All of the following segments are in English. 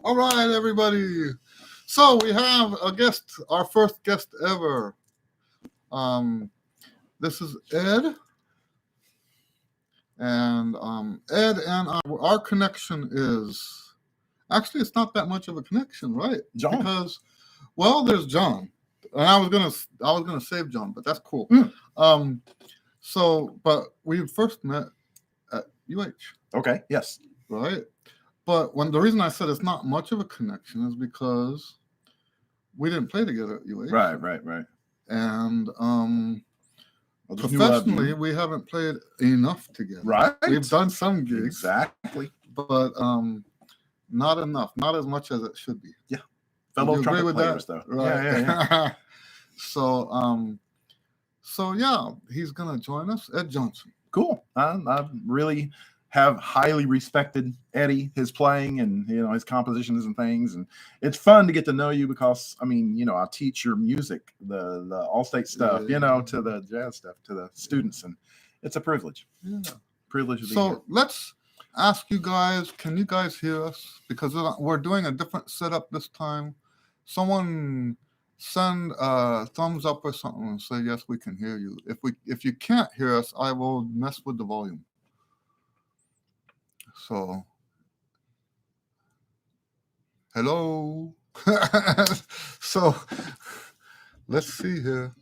All right, everybody. So we have a guest, our first guest ever. Um, this is Ed, and Ed and our connection is actually it's not that much of a connection, right? John. Because there's John, and I was gonna save John, but that's cool. Mm. But we first met at UH, Okay. Yes. right? But the reason I said it's not much of a connection is because we didn't play together at UH. Right. And Well, professionally, we haven't played enough together. Right. We've done some gigs. Exactly. But not enough. Not as much as it should be. Yeah. Fellow trumpet players, that? though. Right. Yeah. So yeah, he's gonna join us, Ed Johnson. Cool. I really have highly respected Eddie, his playing and his compositions and things, and it's fun to get to know you because I teach your music, the all-state stuff, to the jazz stuff to the students, and it's a privilege. Yeah. Privilege to be So here. let's ask you guys, can you guys hear us? Because we're doing a different setup this time. Someone send a thumbs up or something and say yes, we can hear you. If you can't hear us, I will mess with the volume. So hello. So let's see here.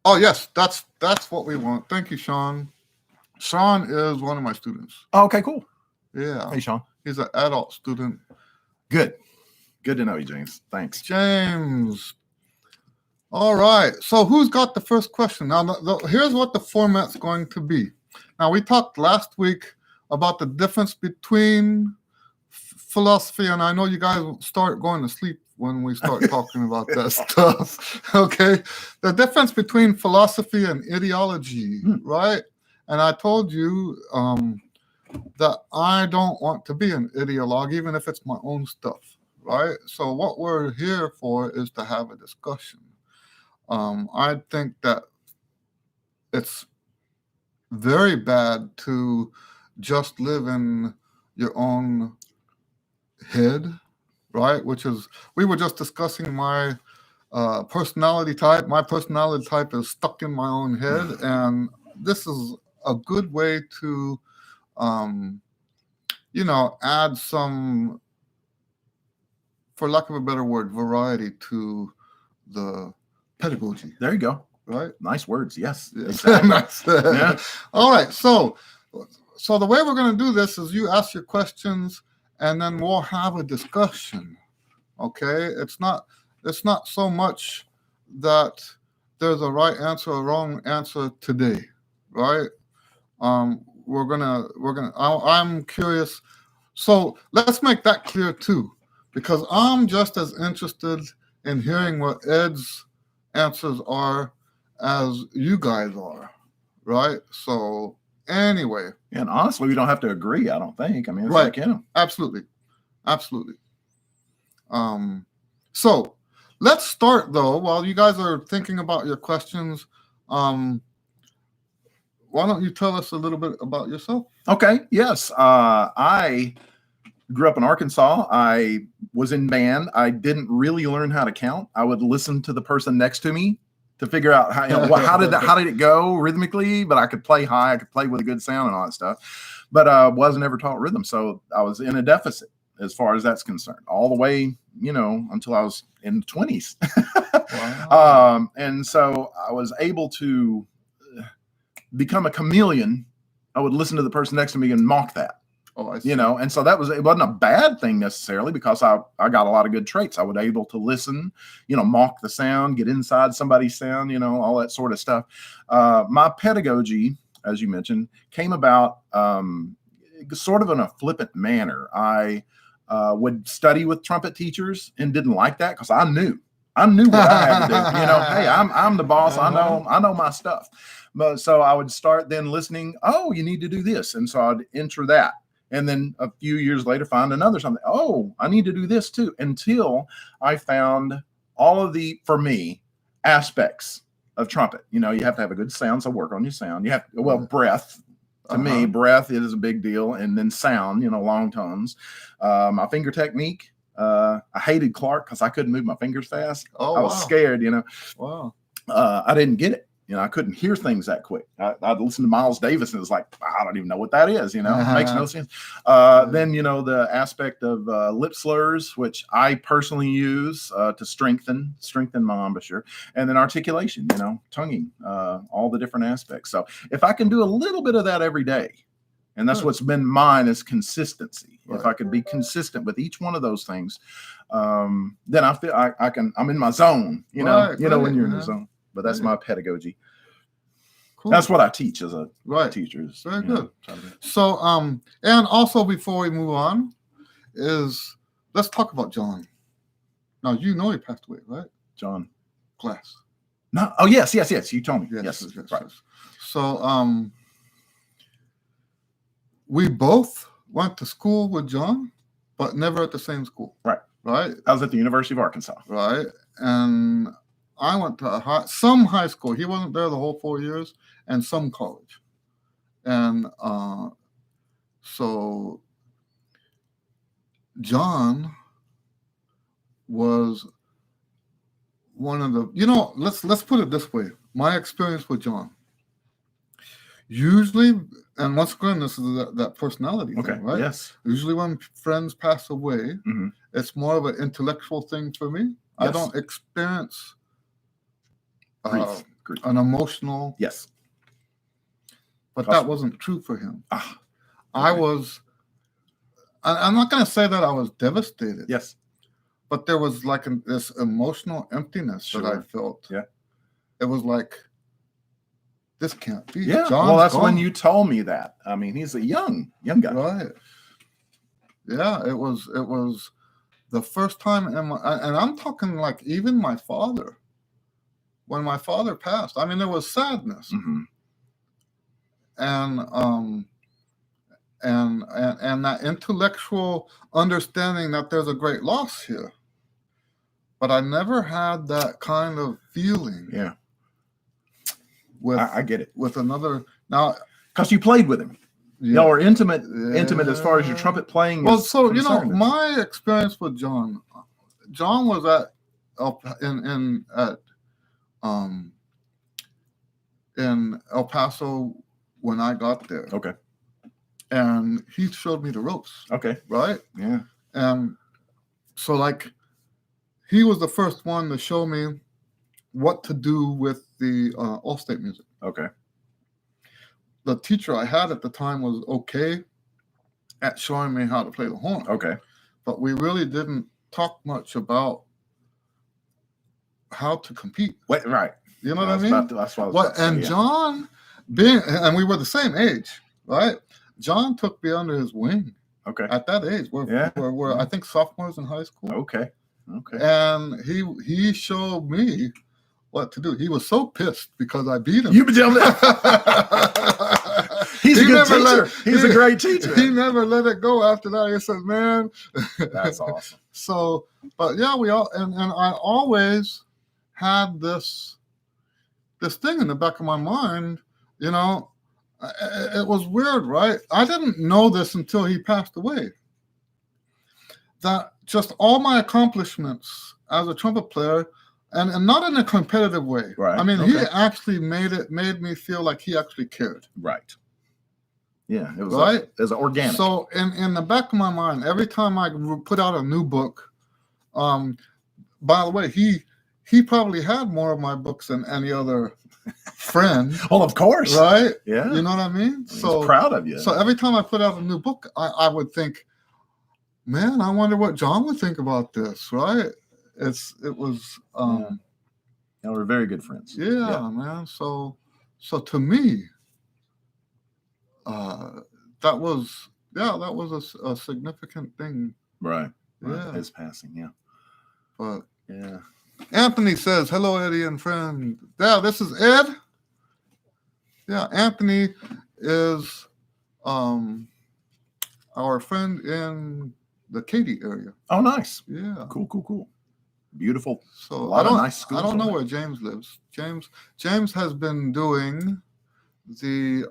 Oh yes, that's what we want. Thank you, Sean. Sean is one of my students. Oh, okay, cool. Yeah. Hey, Sean. He's an adult student. Good to know you, James. Thanks. James. All right. So who's got the first question? Now, here's what the format's going to be. Now, we talked last week about the difference between philosophy, and I know you guys start going to sleep when we start talking about that stuff. Okay. The difference between philosophy and ideology, right? And I told you that I don't want to be an ideologue, even if it's my own stuff, right? So what we're here for is to have a discussion. I think that it's very bad to just live in your own head, right? Which is, we were just discussing my personality type. My personality type is stuck in my own head, and this is a good way to add some, for lack of a better word, variety to the pedagogy. There you go. Right? Nice words. Yes. Exactly. Nice. Yeah. All right. So the way we're going to do this is you ask your questions and then we'll have a discussion. Okay? It's not so much that there's a right answer or wrong answer today, right? I'm curious. So let's make that clear too, because I'm just as interested in hearing what Ed's answers are as you guys are, right? So anyway. And honestly, we don't have to agree, I don't think. It's right. Like, Absolutely. So let's start though, while you guys are thinking about your questions. Why don't you tell us a little bit about yourself? Okay. Yes. I grew up in Arkansas. I was in band. I didn't really learn how to count. I would listen to the person next to me to figure out how did it go rhythmically, but I could play high. I could play with a good sound and all that stuff, but wasn't ever taught rhythm. So I was in a deficit as far as that's concerned, all the way, until I was in the 20s. Wow. And so I was able to become a chameleon. I would listen to the person next to me and mock that. Oh, I see. And so it wasn't a bad thing necessarily, because I got a lot of good traits. I was able to listen, mock the sound, get inside somebody's sound, all that sort of stuff. My pedagogy, as you mentioned, came about sort of in a flippant manner. I would study with trumpet teachers and didn't like that because I knew what I had to do. Hey, I'm the boss. I know my stuff. But so I would start then listening. Oh, you need to do this, and so I'd enter that. And then a few years later, find another something. Oh, I need to do this too. Until I found all of the, for me, aspects of trumpet. You have to have a good sound, so work on your sound. You have, breath, To me, breath is a big deal, and then sound, long tones. My finger technique, I hated Clark because I couldn't move my fingers fast. Oh, I was scared, Wow. I didn't get it. I couldn't hear things that quick. I'd listen to Miles Davis and it was like, I don't even know what that is. It makes no sense. Then, the aspect of lip slurs, which I personally use to strengthen my embouchure, and then articulation, tonguing, all the different aspects. So if I can do a little bit of that every day, and that's what's been mine is consistency. Right. If I could be consistent with each one of those things, then I feel I'm in my zone, when you're in the zone. But that's my pedagogy. Cool. That's what I teach as a teacher. Very good. So, and also before we move on, let's talk about John. Now he passed away, right? John Glass. No. Oh yes. You told me. Yes. Right. So, we both went to school with John, but never at the same school. Right. Right. I was at the University of Arkansas. Right. And I went to some high school. He wasn't there the whole 4 years, and some college. And so John was one of the, let's put it this way. My experience with John. Usually, and once again, this is that personality thing, right? Yes. Usually when friends pass away, it's more of an intellectual thing for me. Yes. I don't experience grief. An emotional. Yes. But that wasn't true for him. I was, I'm not going to say that I was devastated. Yes. But there was like this emotional emptiness that I felt. Yeah. It was like, this can't be. Yeah. Well, that's when you told me that. I mean, he's a young guy. Right. Yeah. It was the first time and I'm talking like even my father. When my father passed, I mean, there was sadness, and that intellectual understanding that there's a great loss here. But I never had that kind of feeling. Yeah, I get it. With another now, because you played with him. Yeah. Y'all were intimate as far as your trumpet playing. Well, so my experience with John was at in El Paso when I got there. Okay. And he showed me the ropes. Okay. Right? Yeah. And so like he was the first one to show me what to do with the all-state music. Okay. The teacher I had at the time was okay at showing me how to play the horn. Okay. But we really didn't talk much about how to compete. Right. You know what I mean? That's what I was about to say, and John, and we were the same age, right? John took me under his wing. Okay. At that age, we're I think sophomores in high school. Okay. And he showed me what to do. He was so pissed because I beat him. You He's a good teacher. He's a great teacher. He never let it go after that. He said, "Man, that's awesome." So, but yeah, we all and I always had this thing in the back of my mind, it was weird, right? I didn't know this until he passed away. That just all my accomplishments as a trumpet player, and not in a competitive way. Right. I mean, he actually made me feel like he actually cared. Right. Yeah, it was right. It was organic. So in the back of my mind, every time I put out a new book, by the way, he probably had more of my books than any other friend. Well, of course. Right? Yeah. You know what I mean? So proud of you. So every time I put out a new book, I would think, man, I wonder what John would think about this, right? It was yeah, we're very good friends. Yeah, man. So to me, that was a significant thing. Right. Yeah. His passing, yeah. But yeah. Anthony says, "Hello, Eddie and friend." Yeah, this is Ed. Yeah, Anthony is our friend in the Katy area. Oh, nice. Yeah. Cool. Beautiful. So a lot of nice schools. I don't know where James lives. James has been doing the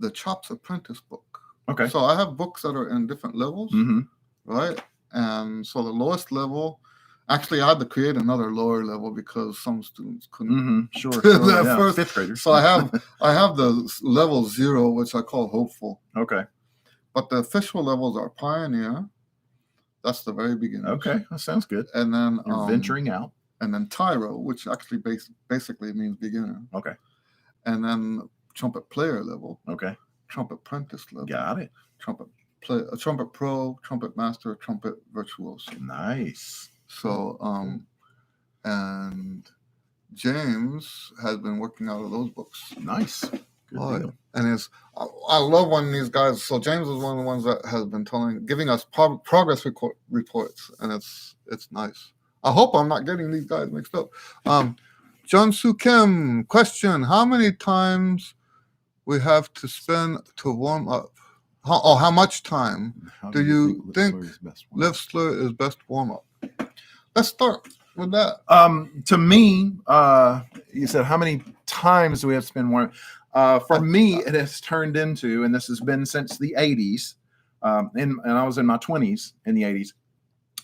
the Chops Apprentice book. Okay. So I have books that are in different levels, Mm-hmm. right? And so the lowest level, actually, I had to create another lower level because some students couldn't Mm-hmm. Sure. do Sure. that Yeah. first. Fifth graders. So I have the level 0, which I call hopeful. Okay. But the official levels are Pioneer. That's the very beginning. Okay. That sounds good. And then You're venturing out. And then Tyro, which actually basically means beginner. Okay. And then trumpet player level. Okay. Trumpet apprentice level. Got it. Trumpet pro, trumpet master, trumpet virtuoso. Nice. So and James has been working out of those books. Nice. Good deal. And I love when these guys. So James is one of the ones that has been giving us progress reports, and it's nice. I hope I'm not getting these guys mixed up. John Soo Kim, question: how many times we have to spend to warm up? How much time do you think lip slur is best warm up? Let's start with that. To me, you said how many times do we have to spend warm? For me, it has turned into, and this has been since the 80s, and I was in my 20s in the 80s.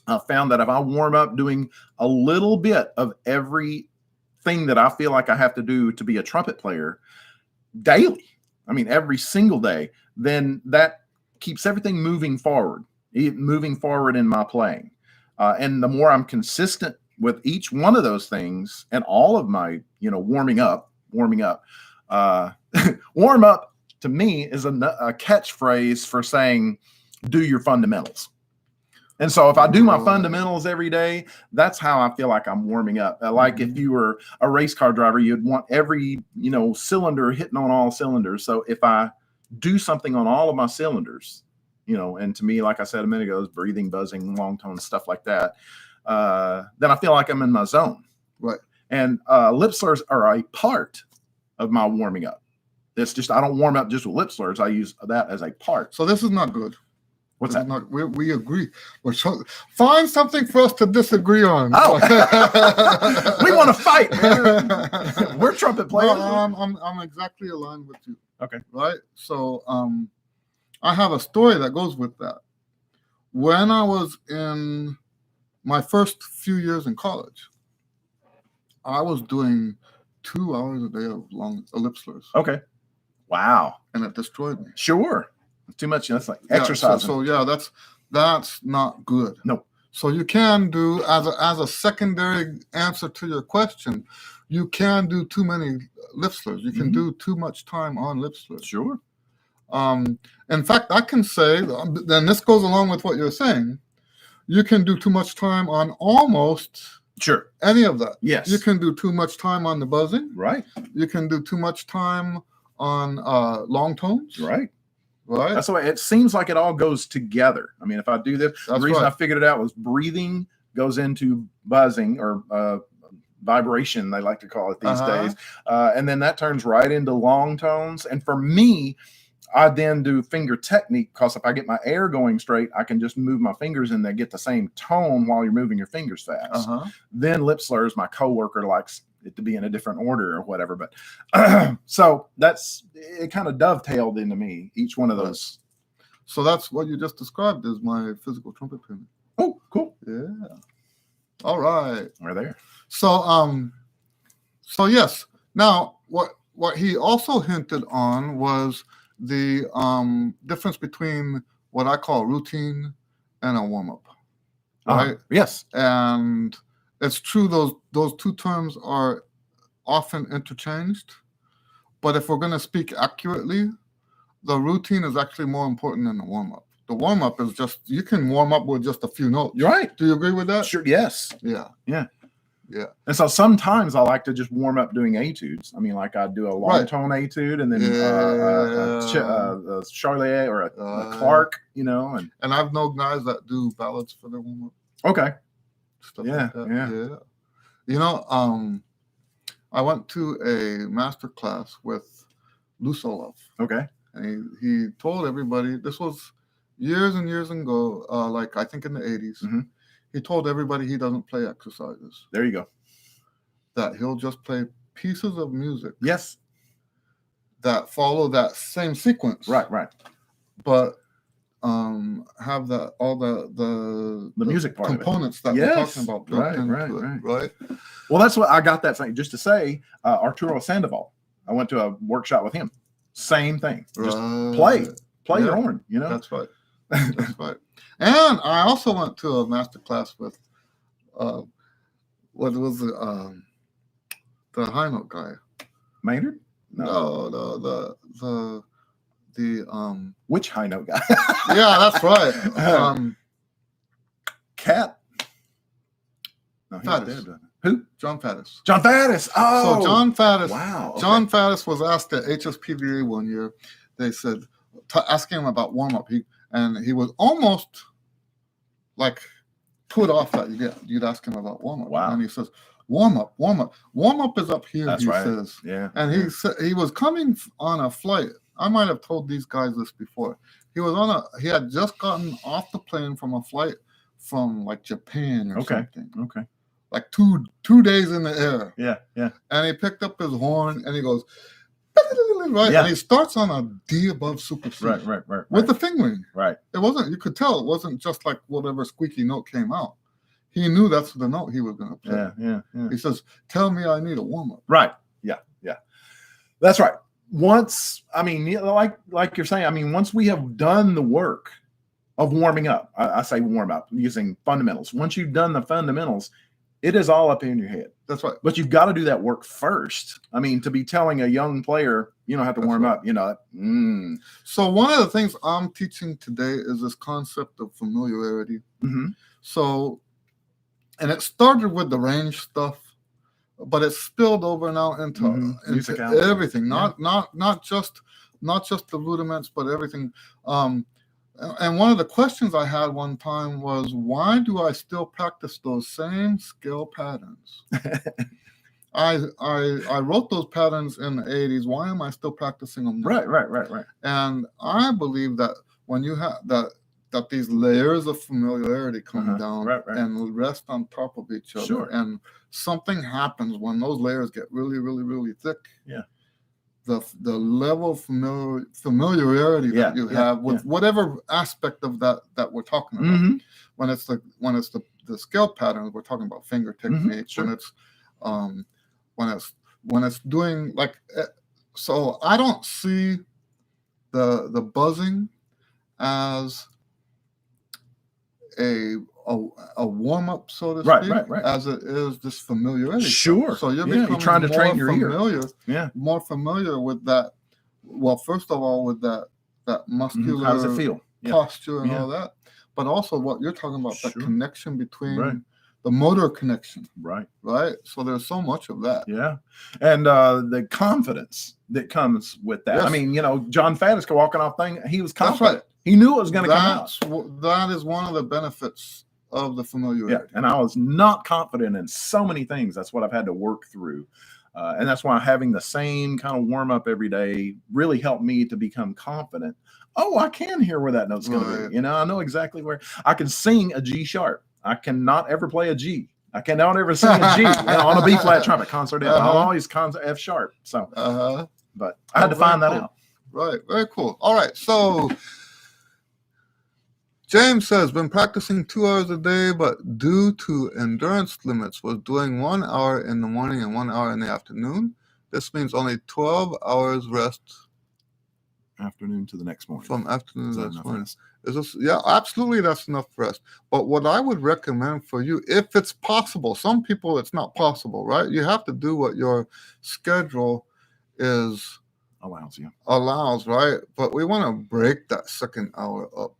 I found that if I warm up doing a little bit of everything that I feel like I have to do to be a trumpet player daily, I mean, every single day, then that keeps everything moving forward in my playing. And the more I'm consistent with each one of those things and all of my, warming up, warm up to me is a catchphrase for saying, do your fundamentals. And so if I do my fundamentals every day, that's how I feel like I'm warming up. Like if you were a race car driver, you'd want every, cylinder hitting on all cylinders. So if I do something on all of my cylinders, and to me, like I said a minute ago, is breathing, buzzing, long tone, stuff like that, then I feel like I'm in my zone. Right. And lip slurs are a part of my warming up. It's just, I don't warm up just with lip slurs. I use that as a part. So this is not good. What's that? We agree. Find something for us to disagree on. Oh, we want to fight, man. We're trumpet players. No, I'm exactly aligned with you. Okay. Right. So I have a story that goes with that. When I was in my first few years in college, I was doing 2 hours a day of long lip slurs. Okay. Wow. And it destroyed me. Sure. Too much. That's like exercise. So that's not good. No. So you can do as a secondary answer to your question, you can do too many lip slurs. You can do too much time on lip slurs. Sure. In fact, I can say, then this goes along with what you're saying. You can do too much time on almost any of that. Yes. You can do too much time on the buzzing. Right. You can do too much time on long tones. Right. Right. That's the way it seems like it all goes together. I mean, if I do this, the reason I figured it out was breathing goes into buzzing or vibration, they like to call it these days. And then that turns right into long tones. And for me, I then do finger technique because if I get my air going straight, I can just move my fingers and they get the same tone while you're moving your fingers fast. Then lip slurs, my coworker likes it to be in a different order or whatever. But so it kind of dovetailed into me, each one of those. So that's what you just described as my physical trumpet playing. Oh, cool. Yeah. All right. We're there. So yes. Now what he also hinted on was the difference between what I call routine and a warm-up. Right? Yes. And it's true those two terms are often interchanged, but if we're going to speak accurately, the routine is actually more important than the warm-up. The warm-up is just, you can warm up with just a few notes. You're right. Do you agree with that? Sure. Yes. Yeah. And so sometimes I like to just warm up doing etudes. I mean, like I do a long tone etude and then a Charlier or a Clark, And I've known guys that do ballads for their warm-up. Okay. Stuff like that. Yeah. I went to a master class with Lusolov. Okay. And he told everybody, this was years and years ago, like I think in the 80s. He told everybody he doesn't play exercises. There you go. That he'll just play pieces of music. Yes. that follow that same sequence, Right. but have all the music part components of it. that we're talking about built Right, into it, right? Well, that's what I got that thing. Just to say, Arturo Sandoval, I went to a workshop with him. Same thing. Just play your horn, you know? That's right. That's right. And I also went to a master class with what was the high note guy? Maynard? No, the which high note guy? Yeah, that's right. Cat. No, Faddis. Who? John Faddis. John Faddis. Oh, so John Faddis. Wow. Okay. John Faddis was asked at HSPVA one year. They said, asking him about warm up. He was almost like put off that you'd ask him about warm up. Wow. And he says, warm up is up here. That's he right. says. Yeah. And he said he was coming on a flight. I might have told these guys this before. He had just gotten off the plane from a flight from like Japan or something. Okay. Like two days in the air. Yeah. And he picked up his horn and he goes, right? Yeah. And he starts on a D above super C. Right. With the fingering. Right. It wasn't, you could tell it wasn't just like whatever squeaky note came out. He knew that's the note he was going to play. Yeah. He says, tell me I need a warm up. Right. Yeah. That's right. Once, I mean, like you're saying, I mean, once we have done the work of warming up, I say warm up using fundamentals. Once you've done the fundamentals, it is all up in your head. That's right. But you've got to do that work first. I mean, to be telling a young player, you don't have to warm up, you know. So one of the things I'm teaching today is this concept of familiarity. Mm-hmm. So, and it started with the range stuff, but it's spilled over now into everything. Not just the rudiments, but everything. And one of the questions I had one time was, why do I still practice those same scale patterns? I wrote those patterns in the 80s. Why am I still practicing them now? Right. And I believe that when you have that these layers of familiarity come down and rest on top of each other, and something happens when those layers get really, really, really thick. Yeah. The level of familiarity that you have with whatever aspect of that we're talking about. Mm-hmm. When it's the scale patterns, we're talking about finger technique. Mm-hmm. When it's doing like, so I don't see the buzzing as a warm up, so to speak, as it is this familiarity. Sure. So you're becoming trying to train your ear. More familiar with that. Well, first of all, with that muscular how does it feel? Posture and all that, but also what you're talking about, that connection between the motor connection. Right. So there's so much of that. Yeah. And the confidence that comes with that. Yes. I mean, John Faddis walking off thing, he was confident. That's right. He knew it was going to come out. That is one of the benefits of the familiarity. Yeah, and I was not confident in so many things. That's what I've had to work through. And that's why having the same kind of warm up every day really helped me to become confident. Oh, I can hear where that note's going to be. I know exactly where. I can sing a G sharp. I cannot ever play a G. I cannot ever sing a G on a B flat trumpet concert. I'll always concert F sharp. So, but I had to find that out. Right. Very cool. All right. So James says, been practicing 2 hours a day, but due to endurance limits, was doing 1 hour in the morning and 1 hour in the afternoon. This means only 12 hours rest. Afternoon to the next morning. From afternoon to the next morning. Yeah, absolutely, that's enough rest. But what I would recommend for you, if it's possible, some people it's not possible, right? You have to do what your schedule allows, right? But we want to break that second hour up.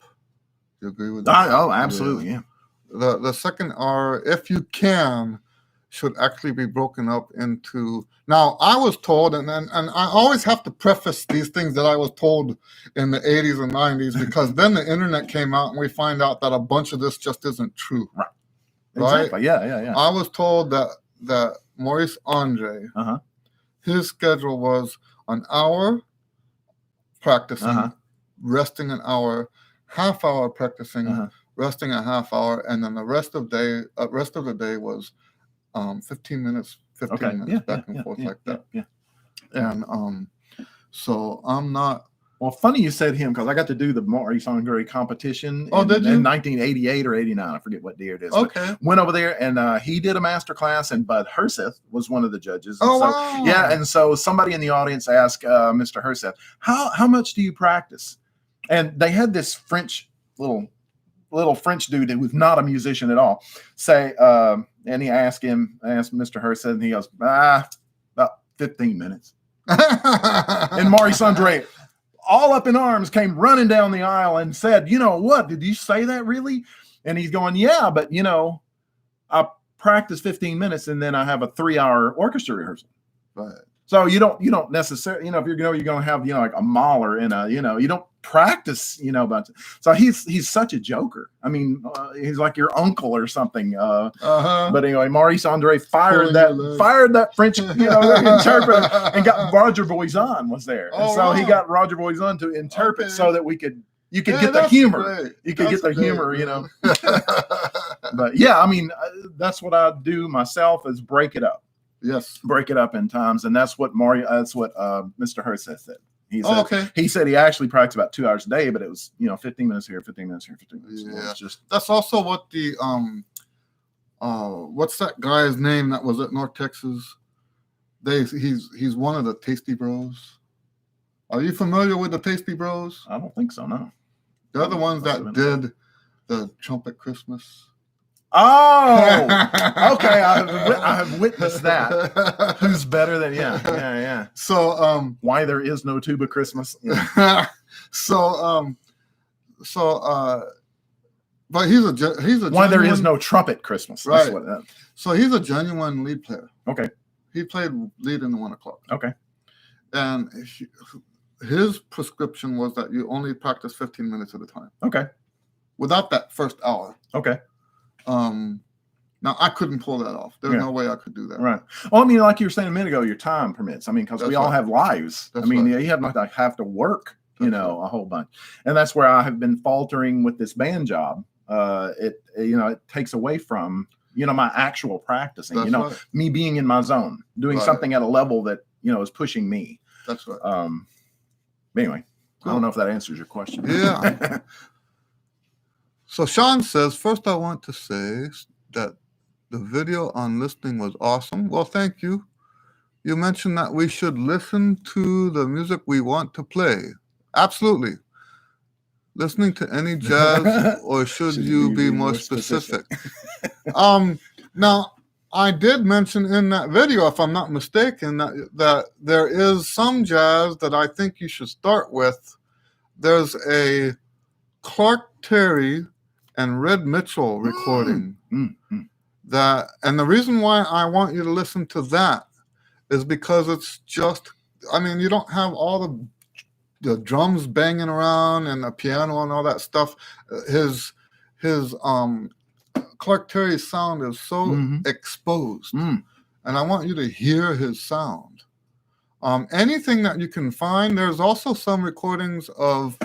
You agree with that? Oh, absolutely, yeah. The second hour, if you can, should actually be broken up into. Now, I was told, and I always have to preface these things that I was told in the 80s and 90s, because then the internet came out and we find out that a bunch of this just isn't true. Right. Exactly. Yeah. I was told that Maurice Andre, his schedule was an hour practicing, resting an hour, half hour practicing, resting a half hour, and then the rest of the day was 15 minutes back and forth like that. Yeah. And So I'm not. Well, funny you said him because I got to do the Maurice Andre competition Did you? in 1988 or 89. I forget what year it is. Okay. Went over there and he did a master class, and Bud Herseth was one of the judges. Oh, so, wow. Yeah, and so somebody in the audience asked Mr. Herseth, how much do you practice? And they had this French little French dude who was not a musician at all say, and he asked Mr. Herseth, and he goes, about 15 minutes. And Maurice Andre, all up in arms, came running down the aisle and said, you know what, did you say that really? And he's going, yeah, but you know, I practice 15 minutes and then I have a 3-hour orchestra rehearsal. Right. So you don't necessarily, if you're going to have, like a Mahler in a, you don't practice, about. So he's such a joker. I mean, he's like your uncle or something. But anyway, Maurice Andre fired that French, interpreter, and got Roger Voisin was there. And so he got Roger Voisin to interpret so that you could get the humor. Great. You could get the humor, But yeah, I mean, that's what I do myself is break it up. Yes. Break it up in times. And that's what Mr. Herseth said. He said he actually practiced about 2 hours a day, but it was, 15 minutes here, 15 minutes here, 15 minutes. Yeah. It's just, that's also what the what's that guy's name that was at North Texas? He's one of the Tasty Bros. Are you familiar with the Tasty Bros? I don't think so, no. They're the ones that did the Trumpet Christmas. Oh, okay. I have witnessed that. Who's better than yeah. So why there is no tuba Christmas? But he's a why there is no trumpet Christmas? Right. So he's a genuine lead player. Okay. He played lead in the 1 o'clock. Okay. And his prescription was that you only practice 15 minutes at a time. Okay. Without that first hour. Okay. Now I couldn't pull that off. There's no way I could do that. Right. Well, I mean, like you were saying a minute ago, your time permits. I mean, because we all have lives. That's you have to work, a whole bunch. And that's where I have been faltering with this band job. It takes away from, my actual practicing, me being in my zone, doing something at a level that, is pushing me. That's right. Anyway, cool. I don't know if that answers your question. Yeah. So Sean says, first I want to say that the video on listening was awesome. Well, thank you. You mentioned that we should listen to the music we want to play. Absolutely. Listening to any jazz, or should you be more specific? Now, I did mention in that video, if I'm not mistaken, that there is some jazz that I think you should start with. There's a Clark Terry and Red Mitchell recording that, and the reason why I want you to listen to that is because it's just, you don't have all the drums banging around and the piano and all that stuff. His Clark Terry's sound is so exposed, and I want you to hear his sound. Anything that you can find. There's also some recordings of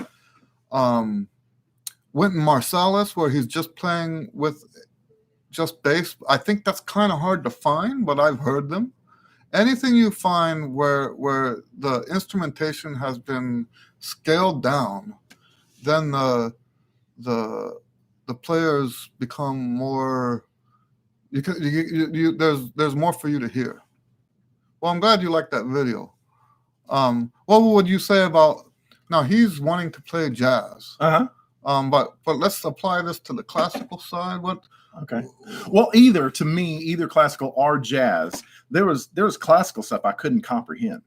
Wynton Marsalis, where he's just playing with just bass. I think that's kind of hard to find, but I've heard them. Anything you find where the instrumentation has been scaled down, then the players become more. There's more for you to hear. Well, I'm glad you like that video. What would you say about now? He's wanting to play jazz. But let's apply this to the classical side. Okay. Well, either classical or jazz. There was classical stuff I couldn't comprehend.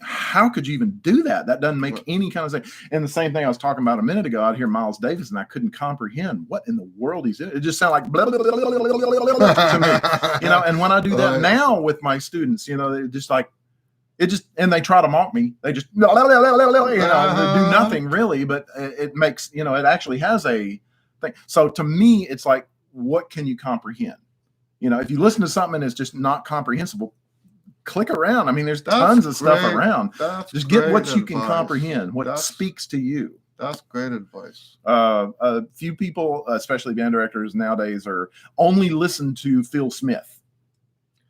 How could you even do that? That doesn't make any kind of sense. And the same thing I was talking about a minute ago, I'd hear Miles Davis and I couldn't comprehend what in the world he's doing. It just sounded like blah, blah, blah, blah, blah, blah, blah, to me. And when I do that now with my students, they're just like, and they try to mock me. They just, they do nothing really, but it makes, it actually has a thing. So to me, it's like, what can you comprehend? If you listen to something and it's just not comprehensible, click around. There's tons of stuff around. Just get what you can comprehend, what speaks to you. That's great advice. A few people, especially band directors nowadays, are only listen to Phil Smith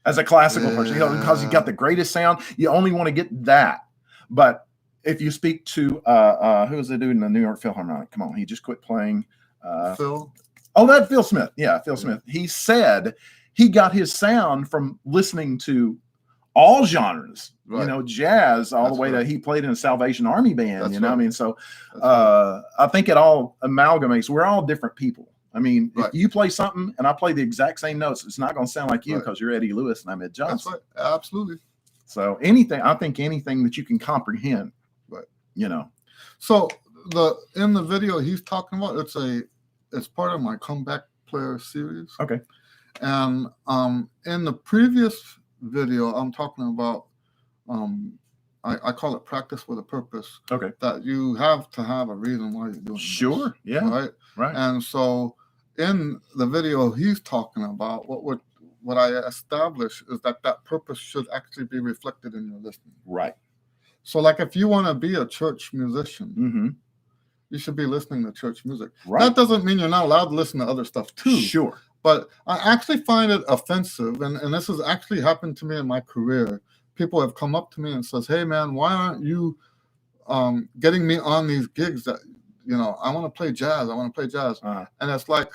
as a classical person, because you got the greatest sound. You only want to get that. But if you speak to who was the dude in the New York Philharmonic? Come on, he just quit playing. Phil. Oh, that Phil Smith. Yeah, Phil Smith. He said he got his sound from listening to all genres, Right. jazz all That's the way right. to he played in a Salvation Army band. That's I right. mean, so Right. I think it all amalgamates. We're all different people. I mean, Right. if you play something and I play the exact same notes, it's not going to sound like you Right. because you're Eddie Lewis and I'm Ed Johnson. That's right. Absolutely. So I think anything that you can comprehend, right? So in the video he's talking about, it's part of my comeback player series. Okay. And in the previous video, I'm talking about I call it practice with a purpose. Okay. That you have to have a reason why you're doing it. Sure. This, yeah. Right. And so in the video he's talking about, what I established is that purpose should actually be reflected in your listening. Right. So like if you want to be a church musician, mm-hmm. you should be listening to church music. Right. That doesn't mean you're not allowed to listen to other stuff too. Sure. But I actually find it offensive, and this has actually happened to me in my career. People have come up to me and says, "Hey man, why aren't you getting me on these gigs that, I want to play jazz. I want to play jazz." And it's like,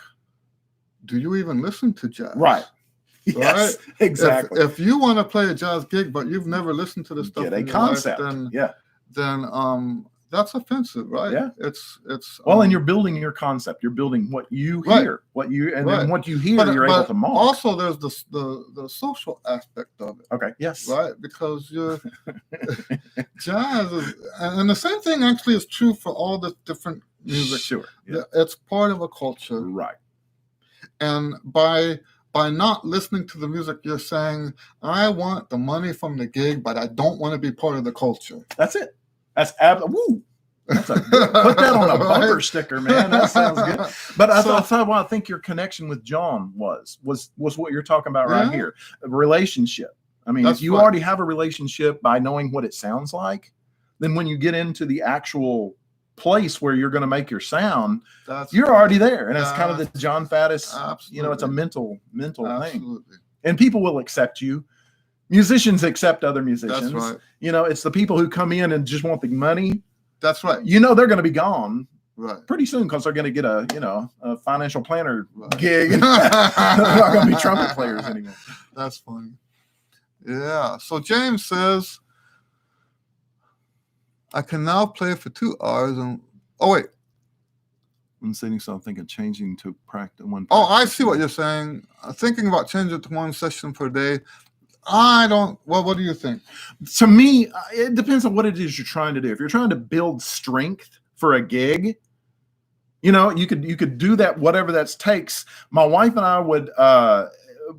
do you even listen to jazz? Right. Yes, right? Exactly. If you want to play a jazz gig, but you've never listened to the stuff, get a concept, then that's offensive, right? Yeah. It's and you're building your concept. You're building what you hear, then what you hear, you're able to mock. Also, there's the social aspect of it. Okay. Yes. Right, because jazz is, and the same thing actually is true for all the different music. Sure. Yeah. It's part of a culture. Right. And by not listening to the music, you're saying, I want the money from the gig, but I don't want to be part of the culture. That's it. That's put that on a bumper sticker, man. That sounds good. But I think your connection with John was what you're talking about right here. A relationship. I mean, if you already have a relationship by knowing what it sounds like, then when you get into the actual place where you're going to make your sound, you're already there. And it's kind of the John Faddis, it's a mental thing. And people will accept you. Musicians accept other musicians. That's right. It's the people who come in and just want the money. That's right. They're going to be gone pretty soon because they're going to get a financial planner gig. They're not going to be trumpet players anymore. That's funny. Yeah. So James says, I can now play for 2 hours and I'm saying something and changing to practice one. Oh, I see what you're saying. Thinking about changing to 1 session per day. I don't. Well, what do you think? To me, it depends on what it is you're trying to do. If you're trying to build strength for a gig, you could do that, whatever that takes. My wife and I would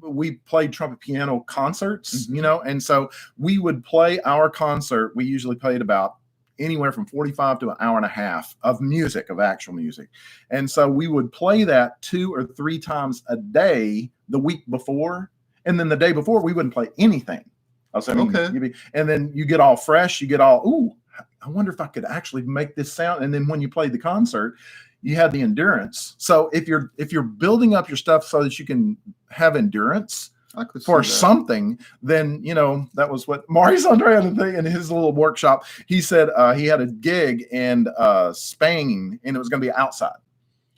we played trumpet piano concerts, and so we would play our concert. We usually played about anywhere from 45 to an hour and a half of music, of actual music. And so we would play that 2 or 3 times a day the week before. And then the day before, we wouldn't play anything. And then you get all fresh. You get all, ooh, I wonder if I could actually make this sound. And then when you play the concert, you have the endurance. So if you're building up your stuff so that you can have endurance for something, then, that was what Maurice Andre had a thing in his little workshop. He said he had a gig in Spain and it was going to be outside.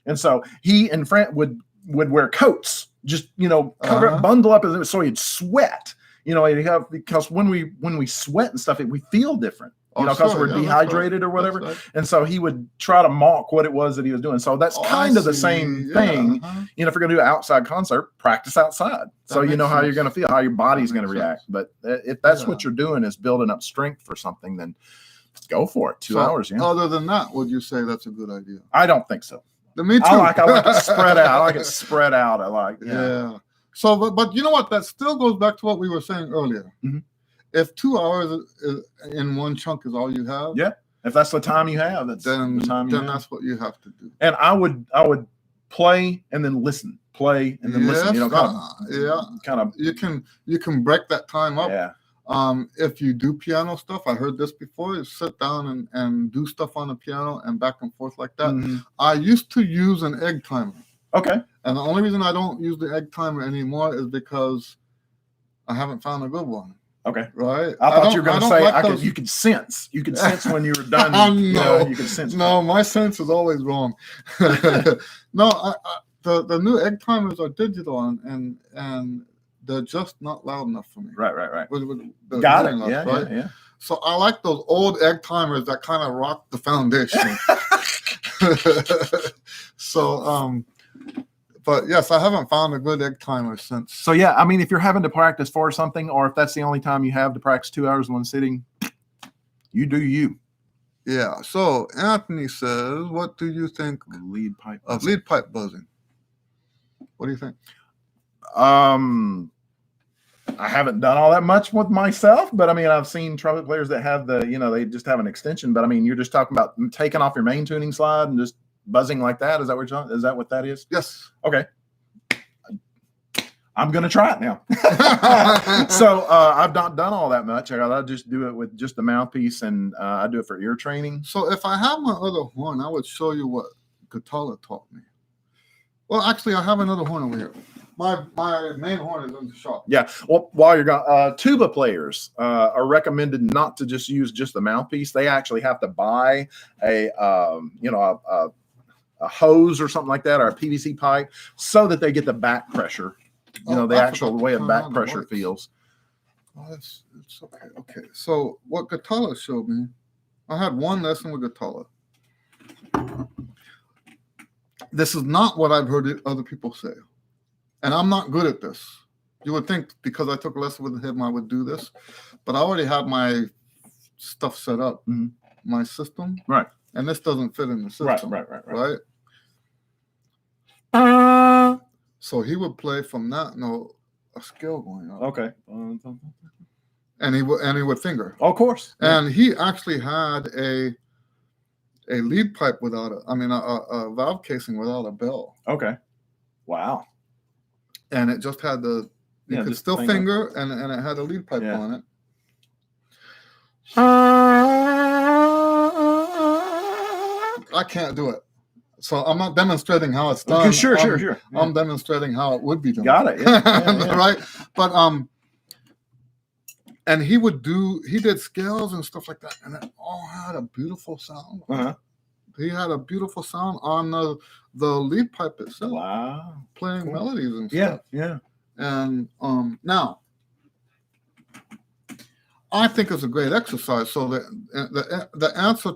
And so he and Frank would wear coats, just, cover up, bundle up, so he'd sweat, because when we sweat and stuff, we feel different, because we're dehydrated or whatever. Right. And so he would try to mock what it was that he was doing. So that's kind of the same thing. If you're going to do an outside concert, practice outside. So you know how you're going to feel, how your body's going to react. But if that's what you're doing is building up strength for something, then go for it. 2 hours. Yeah. Other than that, would you say that's a good idea? I don't think so. Me too. I like it spread out. I like. Yeah. So, but you know what? That still goes back to what we were saying earlier. Mm-hmm. If 2 hours in one chunk is all you have, if that's the time you have, that's what you have to do. And I would play and then listen, listen. You can break that time up. Yeah. If you do piano stuff, I heard this before, you sit down and do stuff on the piano and back and forth like that. Mm-hmm. I used to use an egg timer. Okay. And the only reason I don't use the egg timer anymore is because I haven't found a good one. Okay. right? I thought you were going to say like those... you could sense. You could sense when you were done. No, you could sense. No, my sense is always wrong. No, the new egg timers are digital and they're just not loud enough for me. Right. With the Got it. hearing loss, Yeah, right? yeah. So I like those old egg timers that kind of rock the foundation. So, but yes, I haven't found a good egg timer since. So yeah, I mean, if you're having to practice for something, or if that's the only time you have to practice 2 hours in one sitting, you do you. Yeah. So Anthony says, "What do you think of lead pipe buzzing? What do you think?" I haven't done all that much with myself, but I mean, I've seen trumpet players that have they just have an extension. But I mean, you're just talking about taking off your main tuning slide and just buzzing like that. Is that what that is? Yes. Okay. I'm going to try it now. So I've not done all that much. I just do it with just the mouthpiece, and I do it for ear training. So if I have my other horn, I would show you what Katala taught me. Well, actually, I have another horn over here. My main horn is in the shop. Yeah. Well, while you're gone, tuba players are recommended not to just use just the mouthpiece. They actually have to buy a hose or something like that, or a PVC pipe, so that they get the back pressure. The actual way of back pressure feels. Oh, it's okay. Okay. So what Katala showed me, I had one lesson with Katala. This is not what I've heard other people say. And I'm not good at this. You would think because I took a lesson with him, I would do this. But I already had my stuff set up, my system. Right. And this doesn't fit in the system. Right. So he would play from that note, a scale going up. Okay. And he would finger. Oh, of course. Yeah. And he actually had a lead pipe without a valve casing without a bell. Okay. Wow. And it just had you could still finger and it had a lead pipe on it. I can't do it. So I'm not demonstrating how it's done. Sure. I'm demonstrating how it would be done. Got it. Yeah. Right. But and he did scales and stuff like that, and it all had a beautiful sound. Uh-huh. He had a beautiful sound on the lead pipe itself. Wow. Playing melodies and stuff. Yeah. And now I think it's a great exercise. So the answer,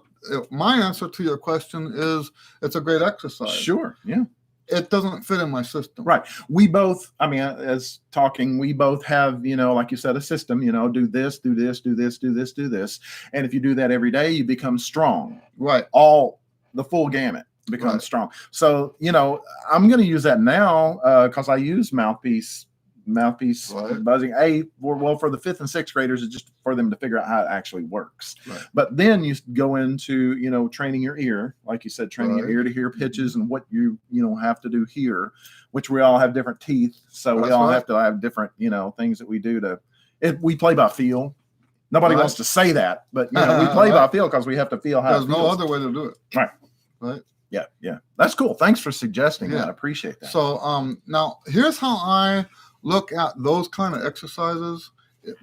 my answer to your question is, it's a great exercise. Sure. Yeah. It doesn't fit in my system. Right. We both, we both have, like you said, a system, do this, do this, do this, do this, do this. And if you do that every day, you become strong. Right. The full gamut becomes strong. So, I'm going to use that now because I use mouthpiece buzzing. For the 5th and 6th graders, it's just for them to figure out how it actually works. Right. But then you go into training your ear, like you said, training your ear to hear pitches and what you have to do here, which we all have different teeth, so we all have to have different things that we do we play by feel. Nobody wants to say that, but we play by feel because we have to feel how. There's no other way to do it. Right. Yeah. That's cool. Thanks for suggesting that. I appreciate that. So now here's how I look at those kind of exercises,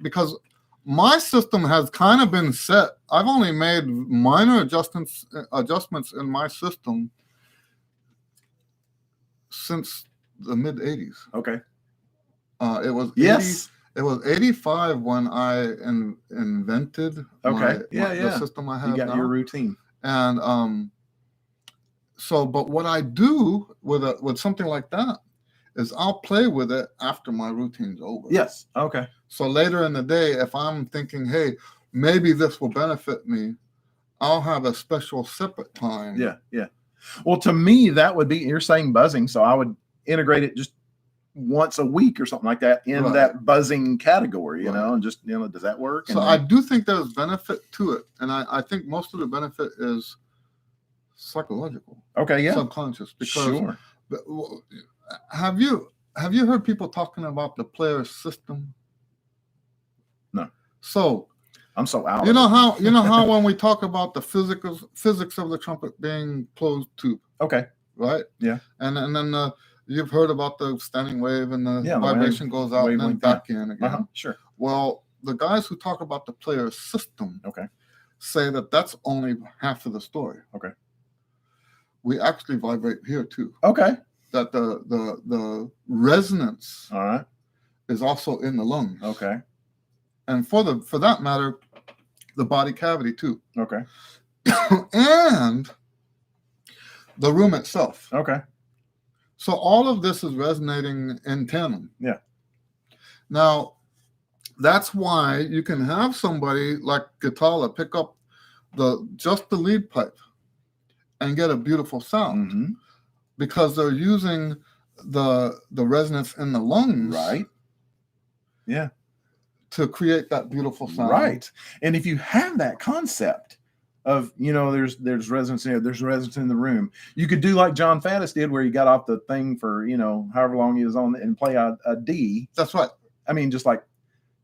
because my system has kind of been set. I've only made minor adjustments in my system since the mid 80s. Okay. It was 80, it was 85 when I invented the system I have now. You got your routine. And but what I do with something like that is I'll play with it after my routine's over. Yes. Okay. So later in the day, if I'm thinking, hey, maybe this will benefit me, I'll have a special separate time. Yeah. Well, to me, that would be, you're saying buzzing, so I would integrate it just once a week or something like that in that buzzing category, and just, does that work? So I do think there's benefit to it. And I think most of the benefit is psychological. Okay. Yeah. Subconscious. Because have you heard people talking about the player's system? No. So I'm so out. You know how when we talk about the physics of the trumpet being closed tube. Okay. Right? Yeah. And then you've heard about the standing wave and the vibration goes out and then back in again. Sure. Well, the guys who talk about the player's system Okay. say that that's only half of the story. Okay. We actually vibrate here too. Okay. That the resonance All right. is also in the lungs. Okay. And for that matter, the body cavity too. Okay. And the room itself. Okay. So all of this is resonating in tandem. Yeah. Now, that's why you can have somebody like Gitala pick up just the lead pipe and get a beautiful sound, Mm-hmm. because they're using the resonance in the lungs, Right. Yeah. to create that beautiful sound. Right. And if you have that concept of, there's resonance here, there's resonance in the room, you could do like John Faddis did, where he got off the thing for, however long he was on, and play a D. That's right. I mean, just like,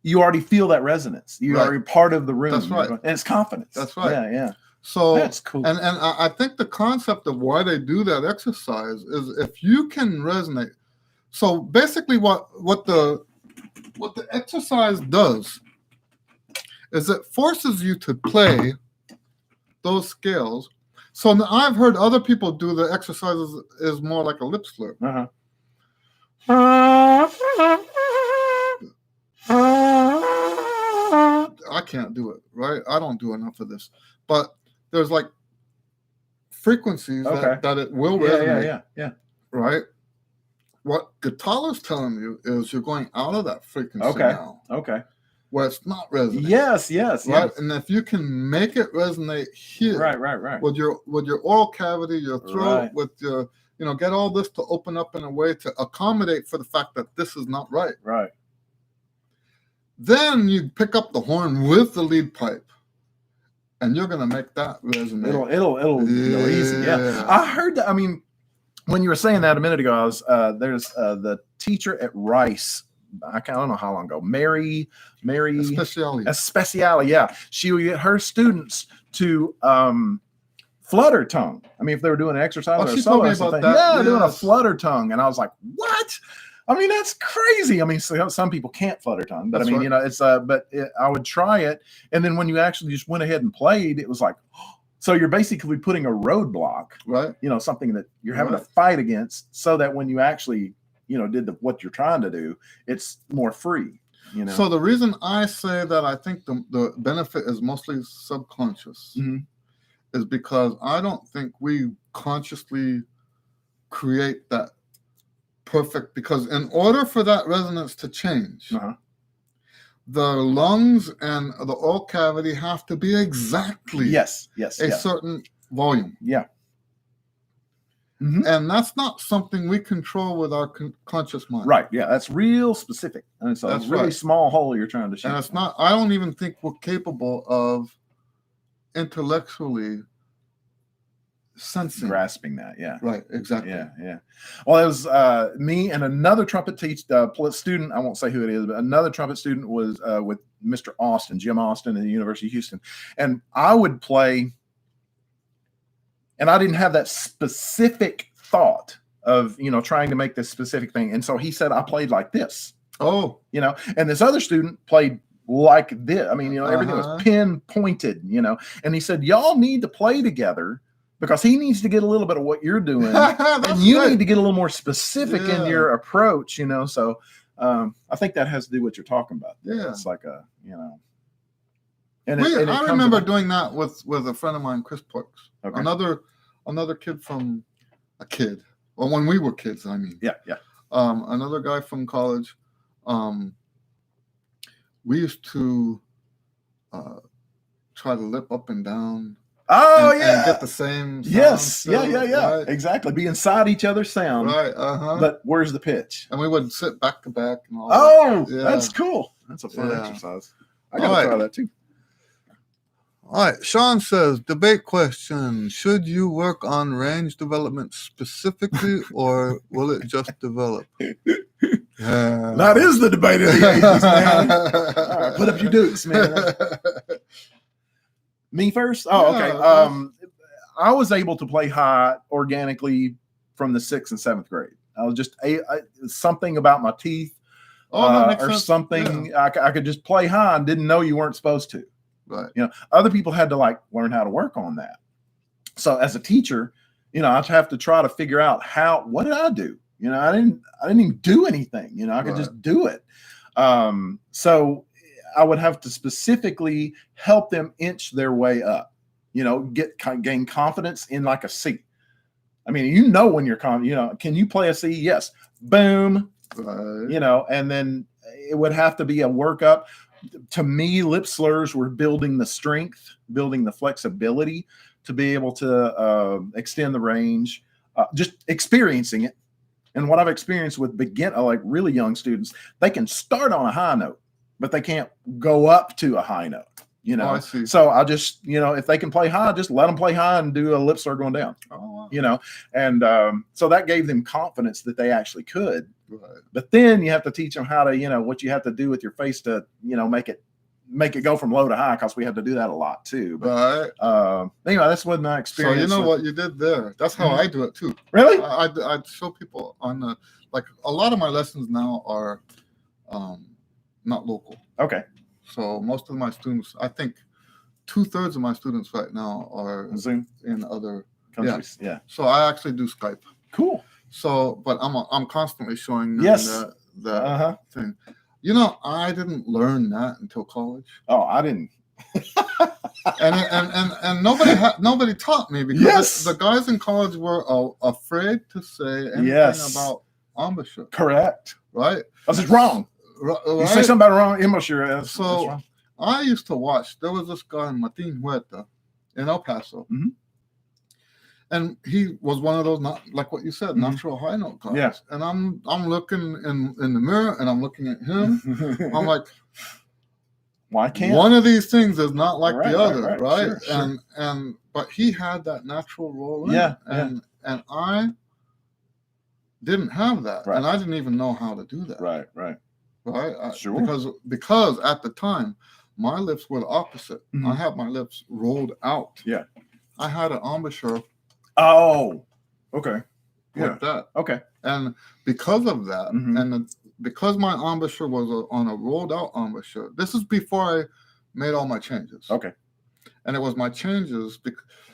you already feel that resonance. You're already part of the room. That's right. And it's confidence. That's right. Yeah, yeah. So that's cool. And I think the concept of why they do that exercise is if you can resonate. So basically what the exercise does is it forces you to play those scales. So I've heard other people do the exercises is more like a lip slur. Uh-huh. I can't do it, right? I don't do enough of this. But there's like frequencies that it will resonate. Yeah. Right? What Gitala's telling you is you're going out of that frequency now. Okay. Where it's not resonating. Yes. Right? Yes. And if you can make it resonate here. Right. With your oral cavity, your throat, Right. with your, get all this to open up in a way to accommodate for the fact that this is not right. Right. Then you pick up the horn with the lead pipe, and you're gonna make that resonate. It'll go easy. Yeah. I heard that. I mean, when you were saying that a minute ago, I was there's the teacher at Rice. I don't know how long ago. Mary Especiale. Yeah, she would get her students to flutter tongue. I mean, if they were doing an exercise or a solo or something, doing a flutter tongue, and I was like, what? I mean, that's crazy. I mean, some people can't flutter tongue, but That's I mean, right. it's I would try it, and then when you actually just went ahead and played, it was like, so you're basically putting a roadblock, right? Something that you're having to fight against, so that when you actually, did what you're trying to do, it's more free. So the reason I say that I think the benefit is mostly subconscious is because I don't think we consciously create that perfect, because in order for that resonance to change, the lungs and the oral cavity have to be exactly a certain volume. Yeah. And that's not something we control with our conscious mind. Right. Yeah. That's real specific. And it's a really small hole you're trying to shoot. And it's not, I don't even think we're capable of intellectually sensing, grasping that. Yeah. Right. Exactly. Yeah. Well, it was me and another trumpet student. I won't say who it is, but another trumpet student was with Mr. Austin, Jim Austin, at the University of Houston. And I would play, and I didn't have that specific thought of, trying to make this specific thing. And so he said, I played like this. Oh, and this other student played like this. I mean, everything was pinpointed, and he said, y'all need to play together, because he needs to get a little bit of what you're doing, and you need to get a little more specific in your approach, So I think that has to do with what you're talking about. Yeah. It's like a, I remember doing that with a friend of mine, Chris Parks. Okay. Another kid from well, when we were kids, I mean. Yeah. Another guy from college. We used to try to lip up and down. And get the same sound. Yes. Still, Yeah. right? Exactly. Be inside each other's sound. Right. But where's the pitch? And we would sit back to back and all that. Yeah. That's cool. That's a fun exercise. I gotta try that too. All right. Sean says, debate question. Should you work on range development specifically, or will it just develop? That is the debate of the 80s, man. All right, put up your dukes, man. Me first? Oh, okay. I was able to play high organically from the 6th and 7th grade. I was just something about my teeth Oh, that makes or sense. something. I could just play high and didn't know you weren't supposed to. Right. You know, other people had to like learn how to work on that. So as a teacher, you know, I'd have to try to figure out what did I do? You know, I didn't even do anything. You know, I could just do it. So I would have to specifically help them inch their way up. You know, gain confidence in like a C. I mean, you know, when you're you know, can you play a C? Yes. Boom. Right. You know, and then it would have to be a workup. To me, lip slurs were building the strength, building the flexibility to be able to extend the range, just experiencing it. And what I've experienced with like really young students, they can start on a high note, but they can't go up to a high note. You know, I see. So I just, you know, if they can play high, just let them play high and do a lip slur going down. Oh, wow. You know, and so that gave them confidence that they actually could. Right. But then you have to teach them how to, you know, what you have to do with your face to, you know, make it go from low to high, because we have to do that a lot too. But anyway, that's what my experience. So you know what you did there. That's how I do it too. Really? I show people on the, like, a lot of my lessons now are not local. Okay. So most of my students, I think 2/3 of my students right now are Zoom in other countries. Yeah. So I actually do Skype. Cool. So, but I'm constantly showing them the thing. You know, I didn't learn that until college. Oh, I didn't. and nobody taught me, because the guys in college were afraid to say anything about embouchure. Correct. Right. That's just wrong. Right? You say something about wrong embouchure. That's wrong. I used to watch. There was this guy, Martin Huerta, in El Paso. Mm-hmm. And he was one of those, not like what you said, natural high note guys. Yeah. And I'm looking in the mirror, and I'm looking at him. I'm like, why can't one of these things is not like the other, right? Sure. And but he had that natural roll in. Yeah. And I didn't have that, and I didn't even know how to do that. Right. Sure. Because at the time, my lips were the opposite. Mm-hmm. I had my lips rolled out. Yeah. I had an embouchure. Oh, okay. Like that. Okay. And because of that, mm-hmm. Because my embouchure was on a rolled out embouchure, this is before I made all my changes. Okay. And it was my changes.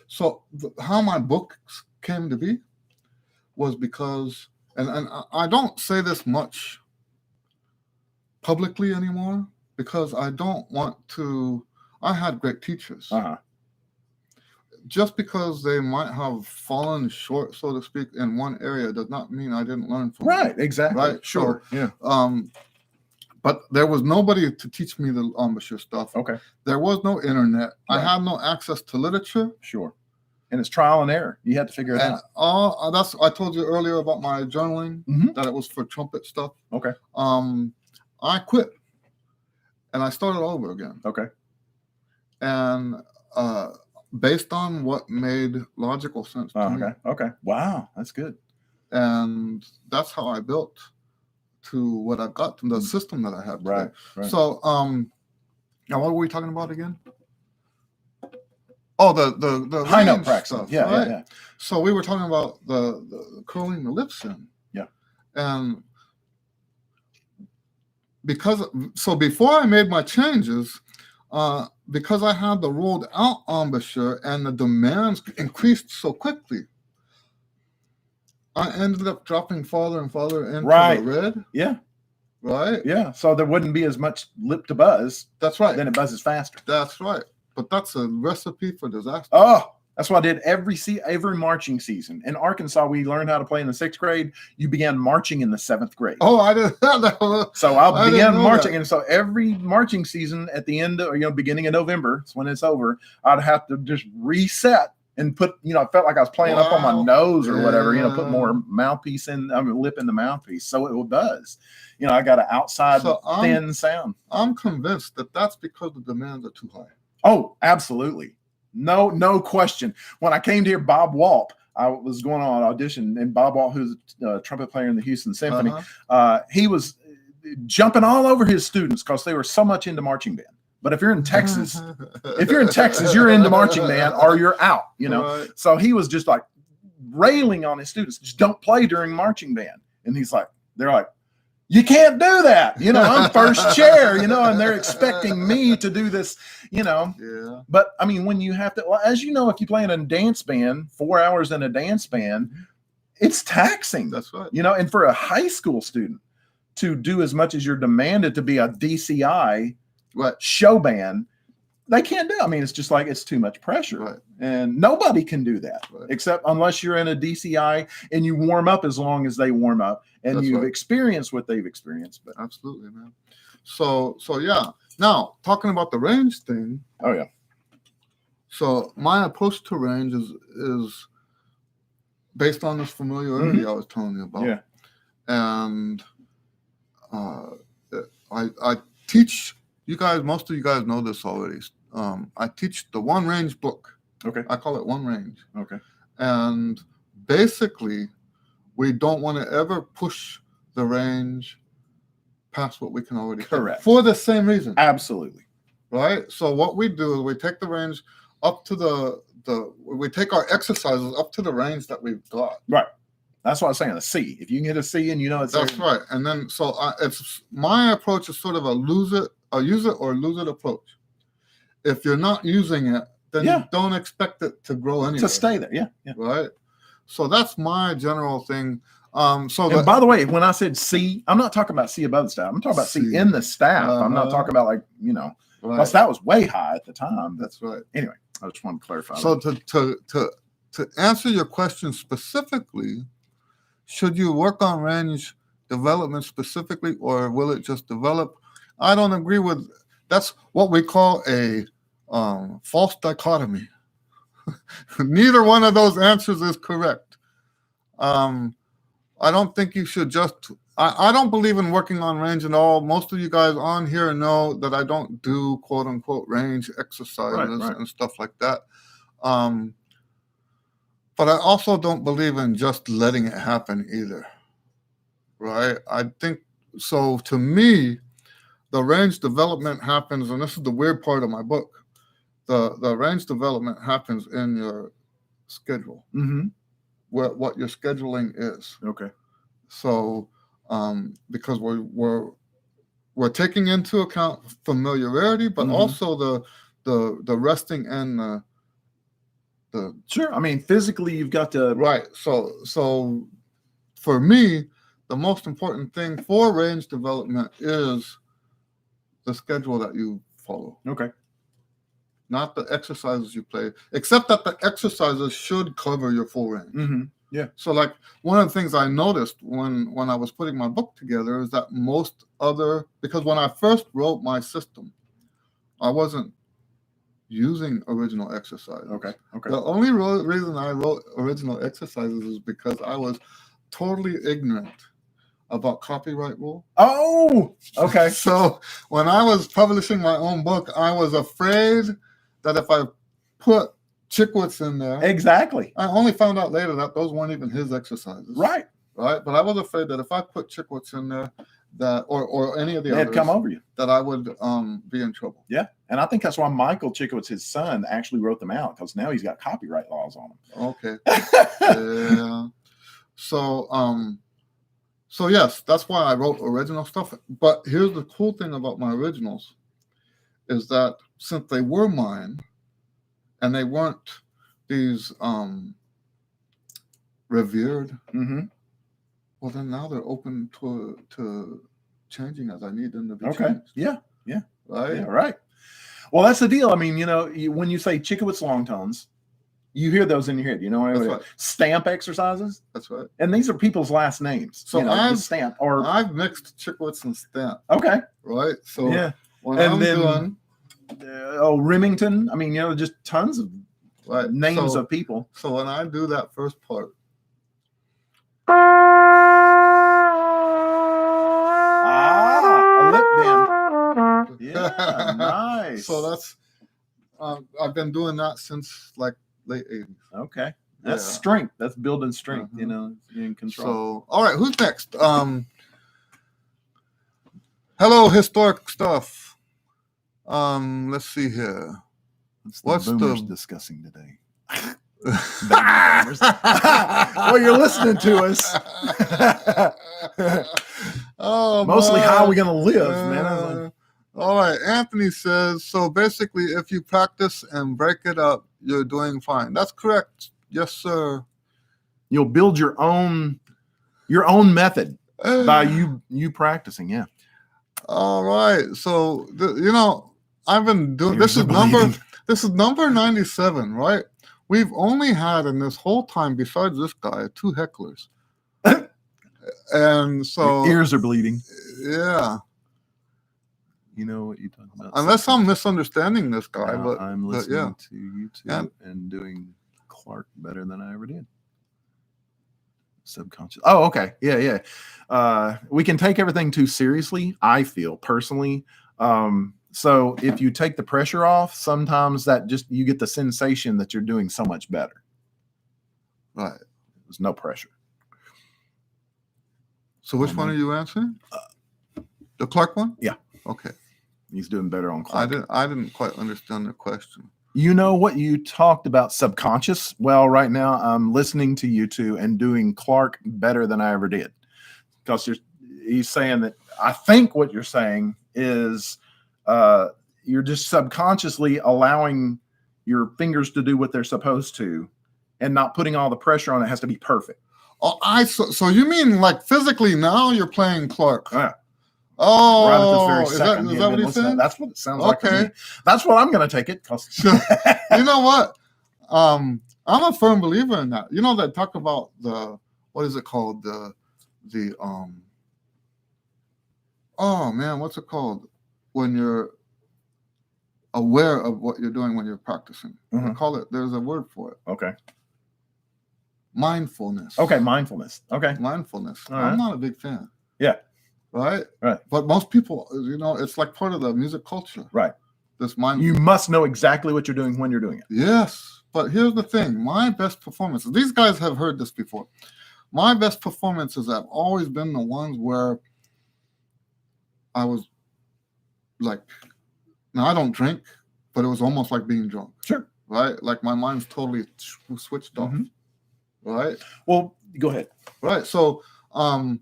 So how my books came to be was because, and I don't say this much publicly anymore, because I don't want to. I had great teachers. Just because they might have fallen short, so to speak, in one area does not mean I didn't learn from them. Exactly. Right. Sure. So, yeah. But there was nobody to teach me the embouchure stuff. Okay. There was no internet. Right. I had no access to literature. Sure. And it's trial and error. You had to figure it out. I told you earlier about my journaling, that it was for trumpet stuff. Okay. I quit, and I started over again. Okay. And based on what made logical sense to me. Okay. Wow, that's good. And that's how I built to what I got from the system that I have today. Right. So, now what were we talking about again? Oh, the high note practice stuff. Yeah, yeah. So we were talking about the curling the lips in. Yeah. And before I made my changes, because I had the rolled out embouchure and the demands increased so quickly, I ended up dropping farther and farther into the red. Yeah. Right? Yeah. So there wouldn't be as much lip to buzz. That's right. Then it buzzes faster. That's right. But that's a recipe for disaster. Oh, that's what I did every marching season. In Arkansas, we learned how to play in the 6th grade. You began marching in the 7th grade. Oh, I didn't know that. So I began marching. And so every marching season at the end of, beginning of November, it's when it's over, I'd have to just reset and put, I felt like I was playing up on my nose or whatever, put more mouthpiece lip in the mouthpiece. So it would buzz. I got an outside thin sound. I'm convinced that that's because the demands are too high. Oh, absolutely. No question. When I came to hear Bob Walp, I was going on an audition, and Bob Walp, who's a trumpet player in the Houston Symphony, he was jumping all over his students because they were so much into marching band. But if you're in Texas, you're into marching band or you're out, Right. So he was just like railing on his students, just don't play during marching band. And they're like, You can't do that. I'm first chair, and they're expecting me to do this, Yeah. But I mean, when you have to, well, as you know, if you play in a dance band, 4 hours in a dance band, it's taxing. That's right. And for a high school student to do as much as you're demanded to be a DCI show band, they can't do. I mean, it's just like it's too much pressure, Right. and nobody can do that Right. except unless you're in a DCI and you warm up as long as they warm up, and That's you've right. experienced what they've experienced. But Absolutely, man. So yeah. Now talking about the range thing. Oh yeah. So my approach to range is based on this familiarity I was telling you about. Yeah. And I teach you guys. Most of you guys know this already. I teach the one range book. Okay. I call it one range. Okay. And basically, we don't want to ever push the range past what we can already. Correct. For the same reason. Absolutely. Right. So what we do is we take the range up to we take our exercises up to the range that we've got. Right. That's what I was saying. A C. If you can hit a C and it's that's right. And then it's my approach is sort of a use it or lose it approach. If you're not using it, then you don't expect it to grow anyway. To stay there. Yeah. Right. So that's my general thing. And by the way, when I said C, I'm not talking about C above the staff. I'm talking about C in the staff. I'm not talking about because that was way high at the time. That's right. Anyway, I just want to clarify. So to answer your question specifically, should you work on range development specifically, or will it just develop? I don't agree with. That's what we call a false dichotomy. Neither one of those answers is correct. I don't think you should just. I don't believe in working on range at all. Most of you guys on here know that I don't do quote unquote range exercises and stuff like that. But I also don't believe in just letting it happen either. Right? I think so. To me, the range development happens, and this is the weird part of my book. The range development happens in your schedule. Mm-hmm. What your scheduling is. Okay. So, because we're taking into account familiarity, but also the resting and the sure. I mean, physically, you've got to right. So for me, the most important thing for range development is the schedule that you follow. Okay. Not the exercises you play, except that the exercises should cover your full range. Mm-hmm. Yeah. So like one of the things I noticed when I was putting my book together is that because when I first wrote my system, I wasn't using original exercises. Okay. The only reason I wrote original exercises is because I was totally ignorant about copyright rule. Oh, okay. So when I was publishing my own book, I was afraid that if I put Chickwitz in there. Exactly. I only found out later that those weren't even his exercises. Right. But I was afraid that if I put Chickwitz in there, that or any of the others, they'd come over you, that I would be in trouble. Yeah, and I think that's why Michael Chickwitz, his son, actually wrote them out, because now he's got copyright laws on them. Okay. Yeah. So yes, that's why I wrote original stuff. But here's the cool thing about my originals, is that since they were mine, and they weren't these revered. Mm-hmm. Well, then now they're open to changing as I need them to be okay. changed. Yeah. Right? Yeah, right. Well, that's the deal. I mean, when you say Chickwitz long tones, you hear those in your head. That's right. Stamp exercises. That's right. And these are people's last names. So I've mixed Chickwitz and Stamp. Okay. Right. So yeah. When I'm doing Remington. I mean, just tons of names of people. So when I do that first part, a lip bend. Yeah, nice. So that's I've been doing that since like late 80s. Okay, that's strength. That's building strength. In control. So all right, who's next? Hello, historic stuff. Let's see here. What's the boomers discussing today? Baby boomers. Well, you're listening to us. Oh, Mostly, boy. how are we gonna live, man? I was like, All right. Anthony says, so basically, if you practice and break it up, you're doing fine. That's correct. Yes, sir. you'll build your own method by you practicing. Yeah. All right. So, I've been doing Ears are this is number 97, right? We've only had in this whole time, besides this guy, 2 hecklers. And so, Your ears are bleeding. yeah. You know what you're talking about. Unless I'm misunderstanding this guy, but I'm listening to you two Yeah. and doing Clark better than I ever did. Subconscious. Oh, okay. Yeah. We can take everything too seriously, I feel personally. So if you take the pressure off, sometimes that just you get the sensation that you're doing so much better. Right. There's no pressure. So which one are you answering? The Clark one? Yeah. Okay. He's doing better on Clark. I didn't quite understand the question. You know what you talked about subconscious? Well, right now I'm listening to you two and doing Clark better than I ever did. Because he's saying that I think what you're saying is you're just subconsciously allowing your fingers to do what they're supposed to and not putting all the pressure on it has to be perfect. Oh, so you mean like physically now you're playing Clark? Yeah. Oh, Right at this very second. Is that what he's saying? That's what it sounds like to Okay. me. That's what I'm going to take it. You know what? I'm a firm believer in that. You know, they talk about what is it called? Oh man, what's it called? When you're aware of what you're doing when you're practicing. Mhm. They call it, there's a word for it. Okay. Mindfulness. Okay. Mindfulness. Okay. Mindfulness. All I'm right. not a big fan. Yeah. Right? Right. But most people, it's like part of the music culture. Right. This mind. You must know exactly what you're doing when you're doing it. Yes. But here's the thing. My best performances, these guys have heard this before. My best performances have always been the ones where I was like, now I don't drink, but it was almost like being drunk. Sure. Right? Like my mind's totally switched off. Mhm. Right? Well, go ahead. Right. So and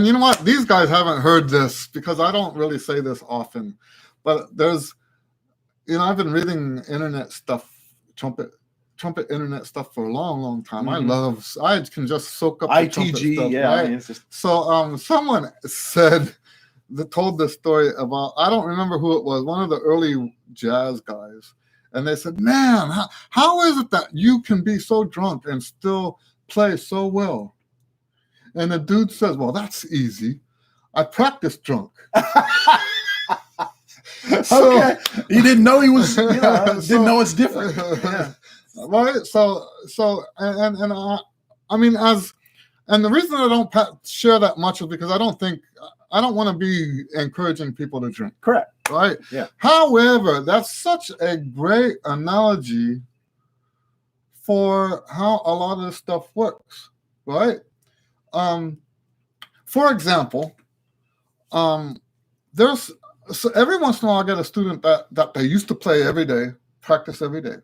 you know what? These guys haven't heard this because I don't really say this often, but there's, I've been reading internet stuff, trumpet internet stuff for a long, long time. Mhm. I can just soak up the trumpet ITG, stuff, yeah. right? I mean, it's just So someone told this story about, I don't remember who it was, one of the early jazz guys. And they said, man, how is it that you can be so drunk and still play so well? And the dude says, well, that's easy. I practice drunk. So, okay. He didn't know he was, didn't know it's different. Yeah. Right. So, and I mean, and the reason I don't share that much is because I don't want to be encouraging people to drink. Correct. Right. Yeah. However, that's such a great analogy for how a lot of this stuff works. Right. For example, so every once in a while I get a student that they used to play every day, practice every day.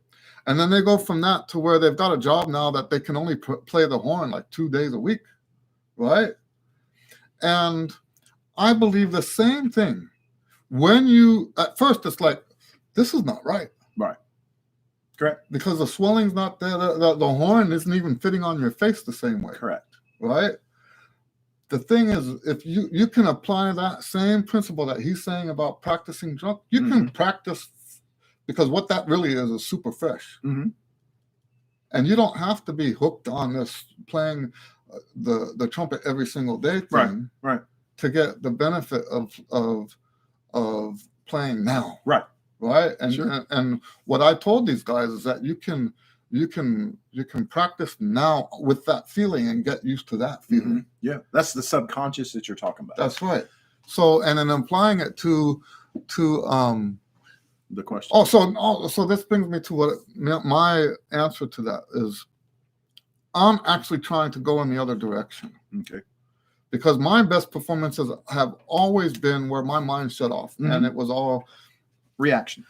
And then they go from that to where they've got a job now that they can only play the horn like 2 days a week, right? And I believe the same thing. When at first it's like, this is not right. Right. Correct. Because the swelling's not there. The horn isn't even fitting on your face the same way. Correct. Right? The thing is, if you can apply that same principle that he's saying about practicing drunk, you can practice, because what that really is super fresh. Mm-hmm. And you don't have to be hooked on this playing the trumpet every single day thing, right, to get the benefit of playing now. Right. Right. And sure. and what I told these guys is that you can practice now with that feeling and get used to that feeling. Mm-hmm. Yeah, that's the subconscious that you're talking about. That's right. So, and then applying it to the question. So this brings me to my answer to that is, I'm actually trying to go in the other direction. Okay. Because my best performances have always been where my mind shut off, and it was all reaction.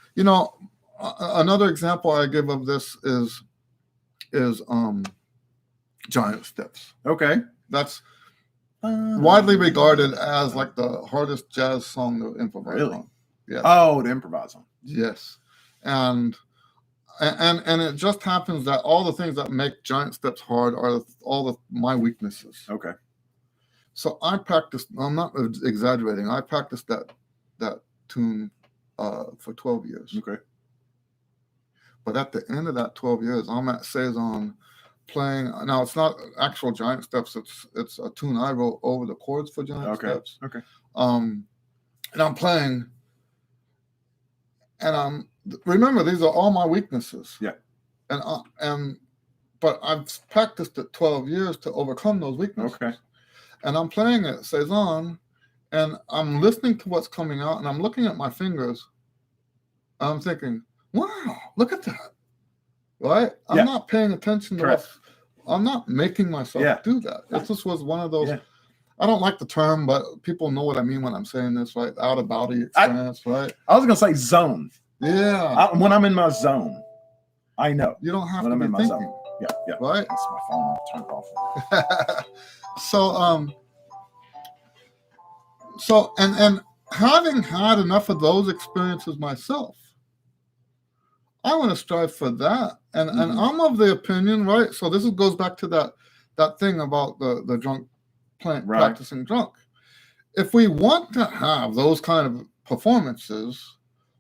another example I give of this is giant steps. Okay. That's widely regarded as like the hardest jazz song to improvise Really? on. Yeah. Oh, to improvise on. Yes. And it just happens that all the things that make giant steps hard are my weaknesses. Okay. So I practiced. I'm not exaggerating. I practiced that tune for 12 years. Okay. But at the end of that 12 years, I'm at Saison playing. Now it's not actual giant steps. It's a tune I wrote over the chords for giant steps. Okay. And I'm playing, and remember, these are all my weaknesses. Yeah. But I've practiced it 12 years to overcome those weaknesses. Okay. And I'm playing at Saison, and I'm listening to what's coming out, and I'm looking at my fingers. I'm thinking, wow, look at that. Right? I'm not paying attention to Correct. I'm not making myself do that. It just was one of those. Yeah. I don't like the term, but people know what I mean when I'm saying this, right? Out of body experience, right? I was going to say zone. Yeah. When I'm in my zone, I know. You don't have when to I'm be in my thinking. zone. Yeah. Right? That's my phone. Turn it off. So and having had enough of those experiences myself, I want to strive for that. And I'm of the opinion, right? So this goes back to that thing about the drunk practicing drunk. If we want to have those kind of performances,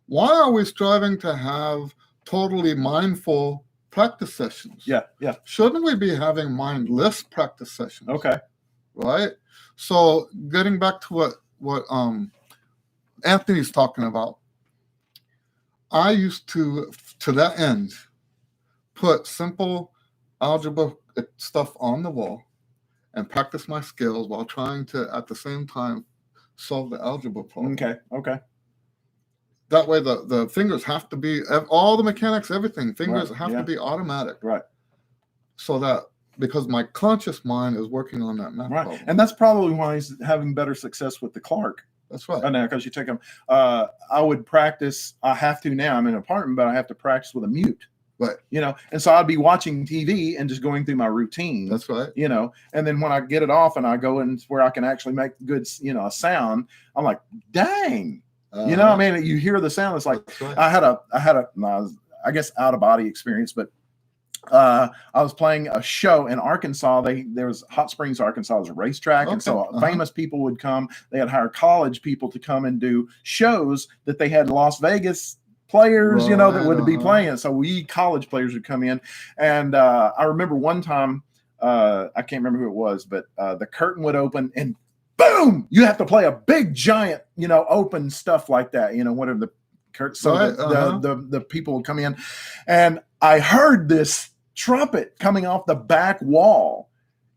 why are we striving to have totally mindful practice sessions? Yeah. Shouldn't we be having mindless practice sessions? Okay. Right? So getting back to what Anthony's talking about, I used to that end, put simple algebra stuff on the wall and practice my skills while trying to, at the same time, solve the algebra problem. Okay. That way, the fingers have to be, all the mechanics, everything, fingers have to be automatic. Right. So that, because my conscious mind is working on that math problem. And that's probably why he's having better success with the Clark. That's right. I know, because you take them. I would practice. I have to now. I'm in an apartment, but I have to practice with a mute. Right. And so I'd be watching TV and just going through my routine. That's right. And then when I get it off and I go in where I can actually make good, a sound, I'm like, dang. I mean, you hear the sound. It's like right. I had a, I guess, out of body experience, but I was playing a show in Arkansas. There was Hot Springs, Arkansas, was a racetrack, and so famous people would come. They had hired college people to come and do shows that they had Las Vegas players, that would be playing. So we college players would come in, and I remember one time, I can't remember who it was, but the curtain would open and boom, you have to play a big giant, open stuff like that, whatever the curtain. So the people would come in, and I heard this trumpet coming off the back wall.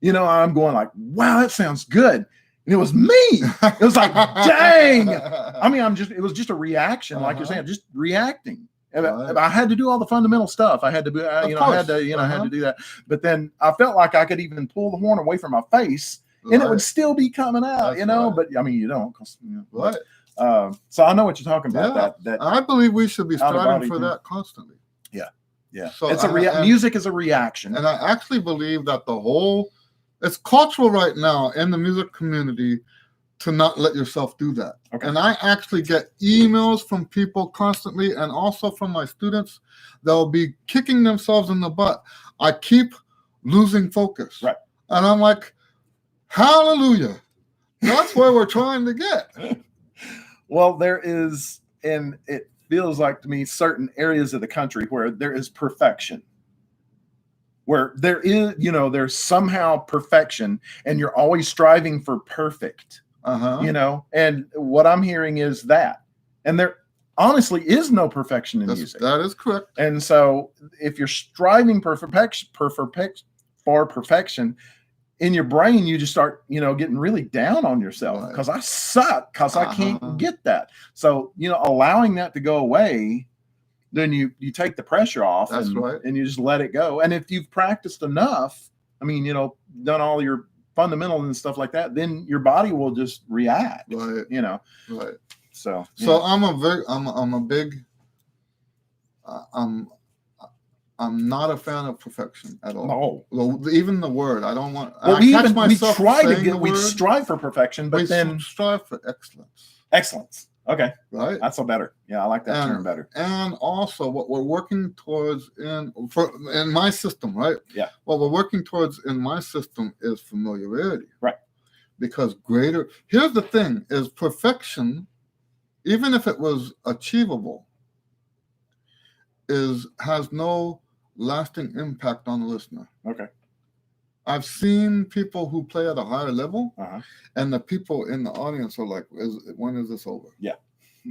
I'm going like, wow, that sounds good. And it was me. It was like, dang. I mean, it was just a reaction, like you're saying, just reacting. I had to do all the fundamental stuff. I had to, I had to do that. But then I felt like I could even pull the horn away from my face, and it would still be coming out. But I mean, you don't. Right. So I know what you're talking about. That I believe we should be striving for that constantly. Yeah. So it's music is a reaction. And I actually believe that it's cultural right now in the music community to not let yourself do that. Okay. And I actually get emails from people constantly, and also from my students. They'll be kicking themselves in the butt. I keep losing focus. Right. And I'm like, hallelujah. That's where we're trying to get. Well, there is, and it feels like to me, certain areas of the country where there is perfection, where there is, there's somehow perfection, and you're always striving for perfect, and what I'm hearing is that, and there honestly is no perfection in music. That is correct. And so if you're striving for perfection, in your brain, you just start, getting really down on yourself, because I suck, because I can't get that. So, allowing that to go away, then you take the pressure off. That's right. And you just let it go. And if you've practiced enough, I mean, done all your fundamentals and stuff like that, then your body will just react. Right. Right. So I'm a big I'm not a fan of perfection at all. No. Well, even the word, I don't want. Well, I we catch even we myself try to saying get the we word, strive for perfection, but we then strive for excellence, excellence. Okay, right? that's a better. Yeah, I like that term better. And also, what we're working towards in my system, right? Yeah. What we're working towards in my system is familiarity, right? Because here's the thing: is perfection, even if it was achievable, has no lasting impact on the listener. Okay. I've seen people who play at a higher level, uh-huh. and the people in the audience are like, when is this over? Yeah.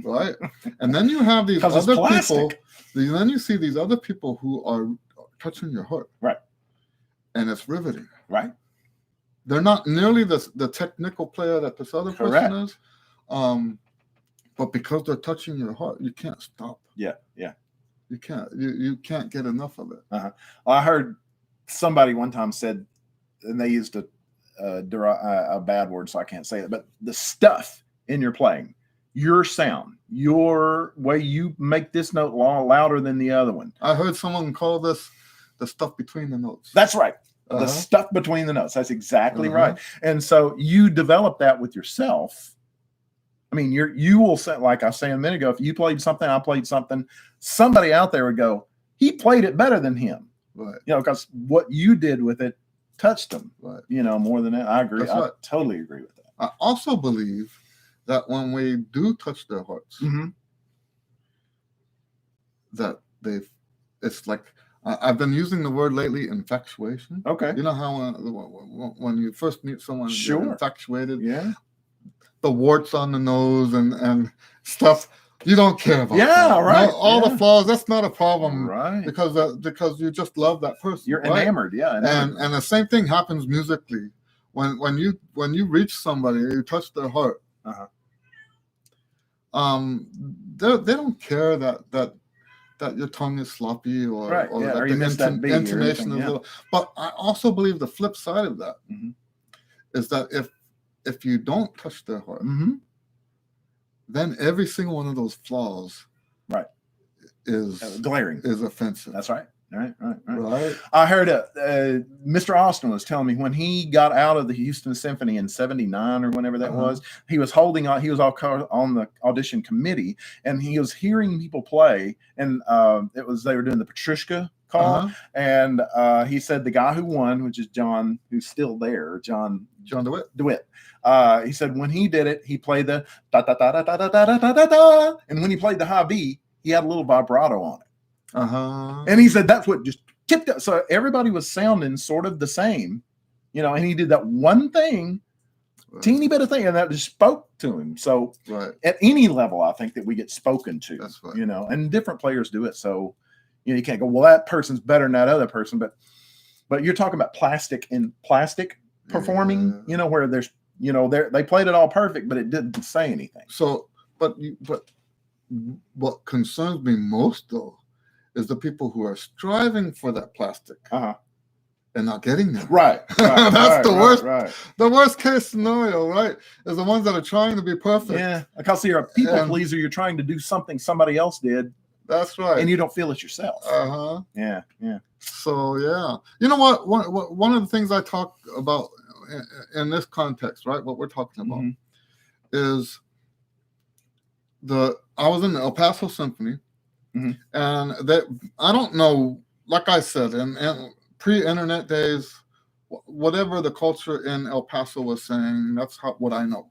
Right? And then you have these other people, then you see these other people who are touching your heart. Right. And it's riveting. Right. They're not nearly the technical player that this other person is. But because they're touching your heart, you can't stop. Yeah. Yeah. You can't. You can't get enough of it. Uh-huh. Well, I heard somebody one time said, and they used a bad word, so I can't say it, but the stuff in your playing, your sound, your way you make this note louder than the other one. I heard someone call this the stuff between the notes. That's right. The stuff between the notes. That's exactly right. And so you develop that with yourself. I mean, you will say, like I was saying a minute ago, if you played something, I played something, somebody out there would go, he played it better than him. Right. Because what you did with it touched them. Right. More than that. I agree. I totally agree with that. I also believe that when we do touch their hearts, that it's like, I've been using the word lately, infatuation. Okay. You know how when you first meet someone, you're infatuated. Yeah. The warts on the nose and stuff. You don't care about. Yeah, right. All the flaws. That's not a problem, right? Because you just love that person. You're enamored, yeah. Enamored. And the same thing happens musically. When you reach somebody, you touch their heart. They don't care that your tongue is sloppy or that or you missed that beat intonation is little. But I also believe the flip side of that is that if you don't touch their heart, then every single one of those flaws, is glaring, is offensive. That's right. Right. I heard Mr. Austin was telling me when he got out of the Houston Symphony in '79 or whenever that was, he was holding on. He was on the audition committee, and he was hearing people play, and they were doing the Petrushka call, and he said the guy who won, which is John, who's still there, John DeWitt. He said when he did it, he played the da da da da da da da da da da, and when he played the high B, he had a little vibrato on it. And he said that's what just tipped up. So everybody was sounding sort of the same, and he did that one thing, teeny bit of thing, and that just spoke to him. So at any level, I think that we get spoken to, that's right. And different players do it. So, you can't go, well, that person's better than that other person, but you're talking about plastic performing, where there's, they played it all perfect, but it didn't say anything. So, but what concerns me most though, is the people who are striving for that plastic and not getting there. Right. That's the worst. The worst case scenario, right? Is the ones that are trying to be perfect. Yeah, because you're a people pleaser. You're trying to do something somebody else did. That's right. And you don't feel it yourself. Yeah. So yeah, you know what? One of the things I talk about in this context, right? What we're talking about is I was in the El Paso Symphony. And that I don't know, like I said, in pre-internet days, whatever the culture in El Paso was saying, that's what I know,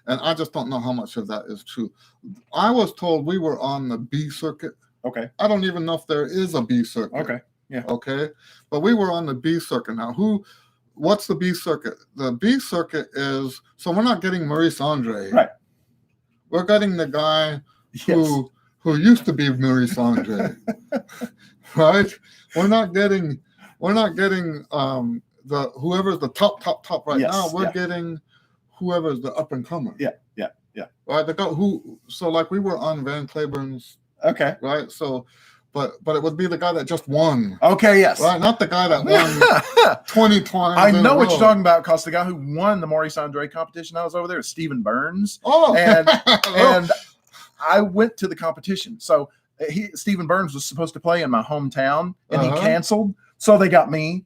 and I just don't know how much of that is true. I was told we were on the B circuit. Okay. I don't even know if there is a B circuit. Okay. Yeah. Okay. But we were on the B circuit. Now, what's the B circuit? The B circuit is, so we're not getting Maurice Andre. Right. We're getting the guy who used to be Maurice Andre, right? We're not getting the whoever's the top right now. We're getting whoever's the up and comer. Yeah. Right. The guy so like we were on Van Claiborne's. Okay. Right. So, but it would be the guy that just won. Okay. Yes. Right. Not the guy that won 20 times. I know what you're talking about, because the guy who won the Maurice Andre competition I was over there is Stephen Burns. Oh. And I went to the competition. So Stephen Burns was supposed to play in my hometown, and he Uh-huh. canceled, so they got me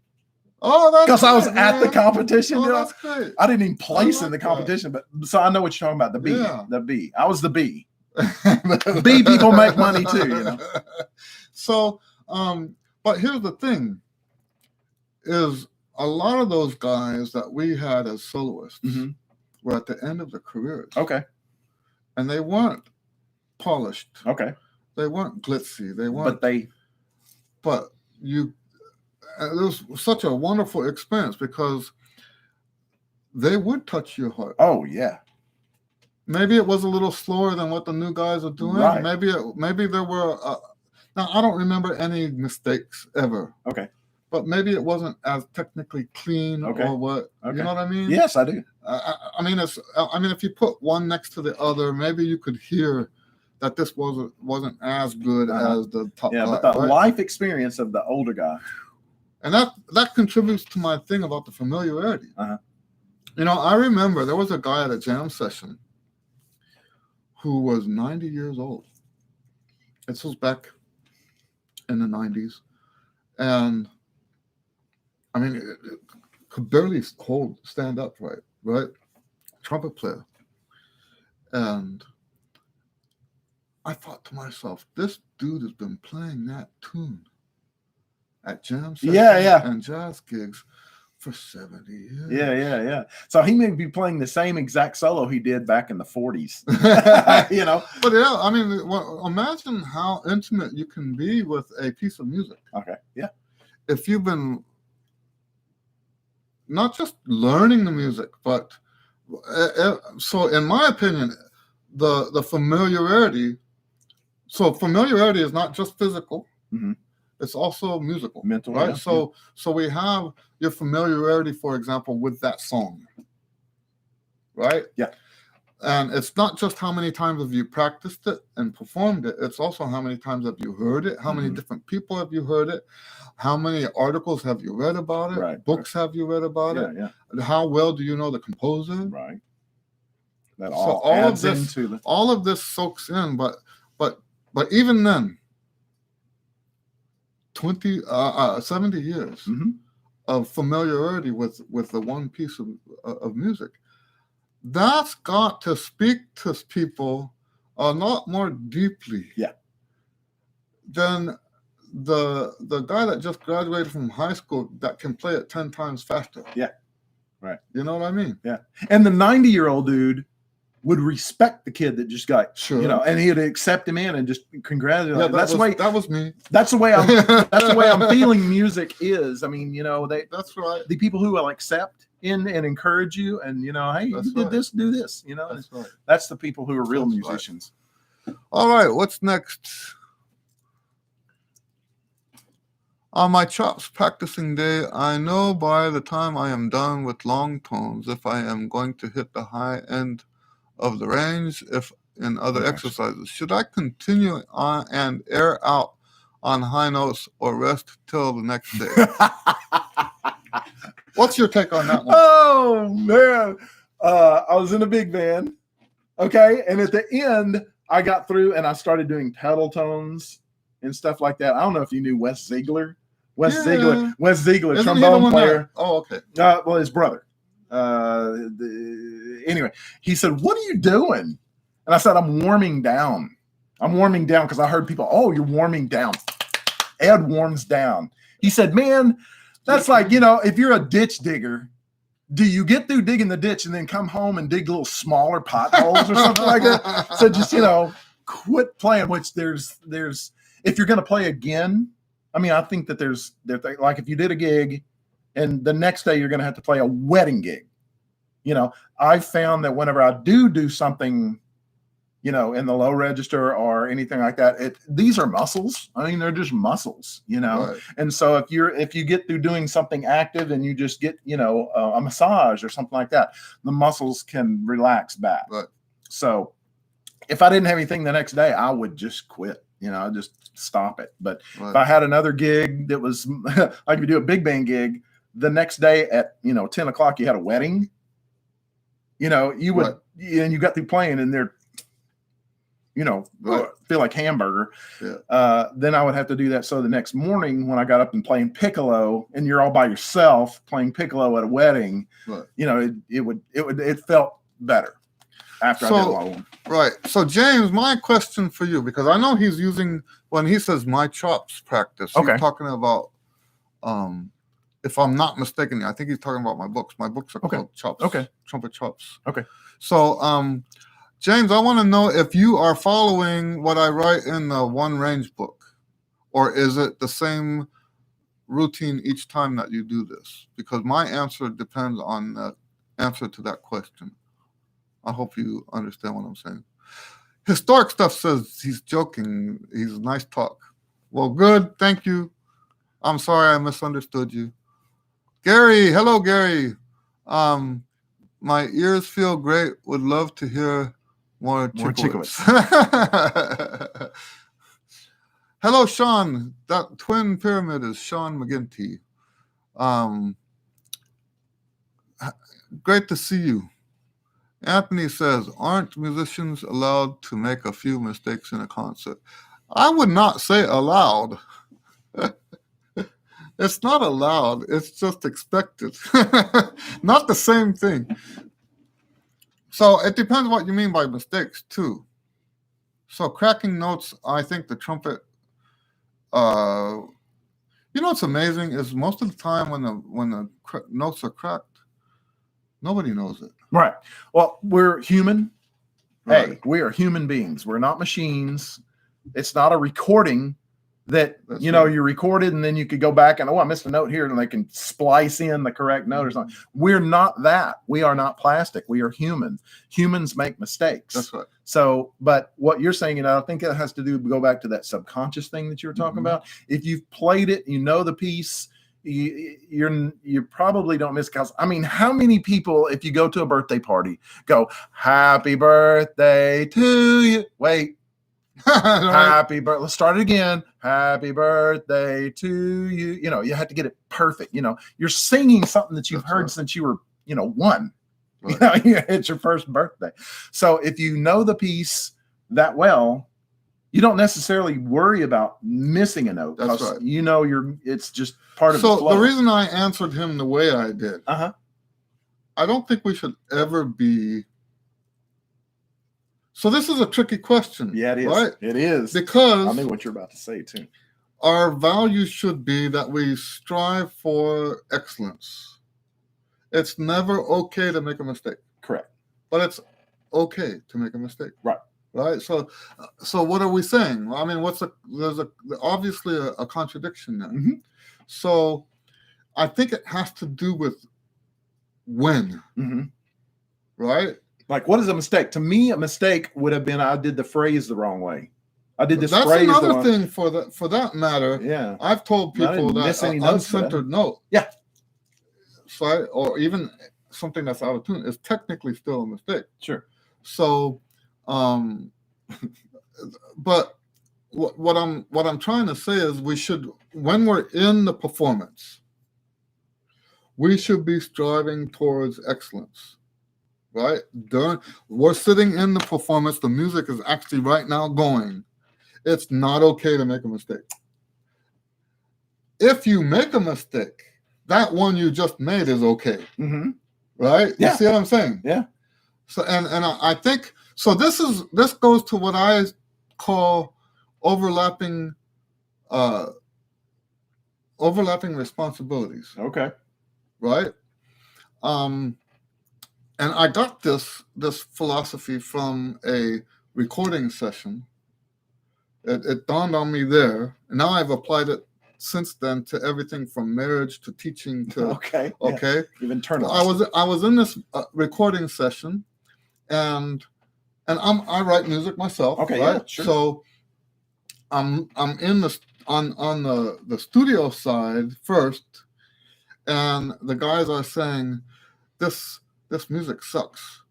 Oh, that's because I was great, at the man. competition. Oh, you know? that's great. I didn't even place in like the that. competition, but so I know what you're talking about. The B, Yeah. the B. I was the B. B people make money too, you know. So, but here's the thing: is a lot of those guys that we had as soloists Mhm. were at the end of their careers, Okay. and they weren't polished. Okay. They weren't glitzy. They weren't. But you, it was such a wonderful experience because they would touch your heart. Oh yeah. Maybe it was a little slower than what the new guys are doing. Right. Maybe there were. Now I don't remember any mistakes ever. Okay. But maybe it wasn't as technically clean Okay. or what. Okay. You know what I mean? Yes, I do. I mean, if you put one next to the other, maybe you could hear that this wasn't as good as the top guy. But the right? life experience of the older guy. And that contributes to my thing about the familiarity. Uh-huh. You know, I remember there was a guy at a jam session who was 90 years old. This was back in the 90s. And I mean, it could barely stand up right? Trumpet player. And I thought to myself, this dude has been playing that tune at jam sessions and jazz gigs for 70 years. Yeah. So he may be playing the same exact solo he did back in the 40s. You know? But yeah, I mean, imagine how intimate you can be with a piece of music. Okay. Yeah. If you've been not just learning the music, but so in my opinion, the familiarity. So familiarity is not just physical; it's also musical, mental, right? Yeah. So we have your familiarity, for example, with that song, right? Yeah. And it's not just how many times have you practiced it and performed it. It's also how many times have you heard it? How many different people have you heard it? How many articles have you read about it? Right. Books have you read about it? Yeah. How well do you know the composer? Right. That So all adds into the... all of this soaks in, but even then, 70 years of familiarity with the one piece of music. That's got to speak to people a lot more deeply than the guy that just graduated from high school that can play it 10 times faster. Yeah. Right. You know what I mean? Yeah. And the 90-year-old dude would respect the kid that just got, you know, and he'd accept him in and just congratulate him. That was me. That's the way I'm feeling music is. I mean, you know, that's right. The people who will accept and encourage you and, you know, hey, you did this, do this, you know. That's right. That's the people who are real musicians. Right. All right, what's next? On my chops practicing day, I know by the time I am done with long tones if I am going to hit the high end of the range, if in other exercises. Should I continue on and air out on high notes or rest till the next day? What's your take on that one? Oh, man. I was in a big band, okay? And at the end, I got through and I started doing pedal tones and stuff like that. I don't know if you knew Wes Ziegler. Wes Ziegler, Isn't trombone player. Oh, okay. Well, his brother. Anyway, he said, "What are you doing?" And I said, "I'm warming down. I'm warming down because I heard people, oh, you're warming down. Ed warms down." He said, "Man, that's like, you know, if you're a ditch digger, do you get through digging the ditch and then come home and dig little smaller potholes or something like that? So just, you know, quit playing." Which there's if you're going to play again, I mean, I think that there's like if you did a gig and the next day you're going to have to play a wedding gig. You know, I found that whenever I do something, you know, in the low register or anything like that, these are muscles. I mean, they're just muscles, you know. Right. And so if you get through doing something active and you just get, you know, a massage or something like that, the muscles can relax back. Right. So if I didn't have anything the next day, I would just quit. You know, I'd just stop it. But if I had another gig that was like if you do a big band gig, the next day at, you know, 10 o'clock, you had a wedding, you know, you would, and you got through playing and they're, Right. feel like hamburger. Yeah. Then I would have to do that. So the next morning when I got up and playing piccolo, and you're all by yourself playing piccolo at a wedding, Right. it felt better after I did a lot of them. Right. So James, my question for you, because I know he's using, when he says my chops practice, he's talking about, if I'm not mistaken, I think he's talking about my books. My books are called Chops. Okay. Trumpet Chops. Okay. So, James, I want to know if you are following what I write in the One Range book, or is it the same routine each time that you do this? Because my answer depends on the answer to that question. I hope you understand what I'm saying. Historic Stuff says he's joking. He's nice talk. Well, good. Thank you. I'm sorry I misunderstood you. Gary, hello, Gary. My ears feel great. Would love to hear more Chicklets. Hello, Sean. That twin pyramid is Sean McGinty. Great to see you. Anthony says, aren't musicians allowed to make a few mistakes in a concert? I would not say allowed. It's not allowed. It's just expected. Not the same thing. So it depends what you mean by mistakes, too. So cracking notes, I think the trumpet, what's amazing is most of the time when the notes are cracked, nobody knows it. Right. Well, we're human. Right. Hey, we are human beings. We're not machines. It's not a recording that, That's you recorded and then you could go back and, I missed a note here, and they can splice in the correct note or something. We're not that. We are not plastic. We are human. Humans make mistakes. That's right. So, but what you're saying, I think it has to go back to that subconscious thing that you were talking about. If you've played it, you know the piece, you probably don't miss, because how many people, if you go to a birthday party, go happy birthday to you, wait, happy birthday, let's start it again, happy birthday to you, you have to get it perfect. You're singing something that you've heard since you were one. Right. It's your first birthday. So if you know the piece that well, you don't necessarily worry about missing a note. That's right. It's just part of the flow. The reason I answered him the way I did, I don't think we should ever be. So this is a tricky question. Yeah, it is. Right? It is. Because I knew what you're about to say too. Our values should be that we strive for excellence. It's never okay to make a mistake. Correct. But it's okay to make a mistake. Right. Right. So what are we saying? There's obviously a contradiction there. Mm-hmm. So I think it has to do with when. Mm-hmm. Right. Like, what is a mistake? To me, a mistake would have been I did the phrase the wrong way. I did this That's phrase. That's another thing for that matter. Yeah. I've told people that an uncentered note. Yeah. So or even something that's out of tune is technically still a mistake. Sure. So, but what I'm trying to say is we should, when we're in the performance, we should be striving towards excellence. Right? We're sitting in the performance. The music is actually right now going. It's not okay to make a mistake. If you make a mistake, that one you just made is okay. Mm-hmm. Right? Yeah. You see what I'm saying? Yeah. So and I think so. This goes to what I call overlapping responsibilities. Okay. Right. And I got this philosophy from a recording session. It dawned on me there, and now I've applied it since then to everything from marriage to teaching to. Okay. Okay. Yeah. You've internalized. I was in this recording session, and I write music myself. Okay. Right? Yeah, sure. So I'm in the on the studio side first, and the guys are saying, this music sucks.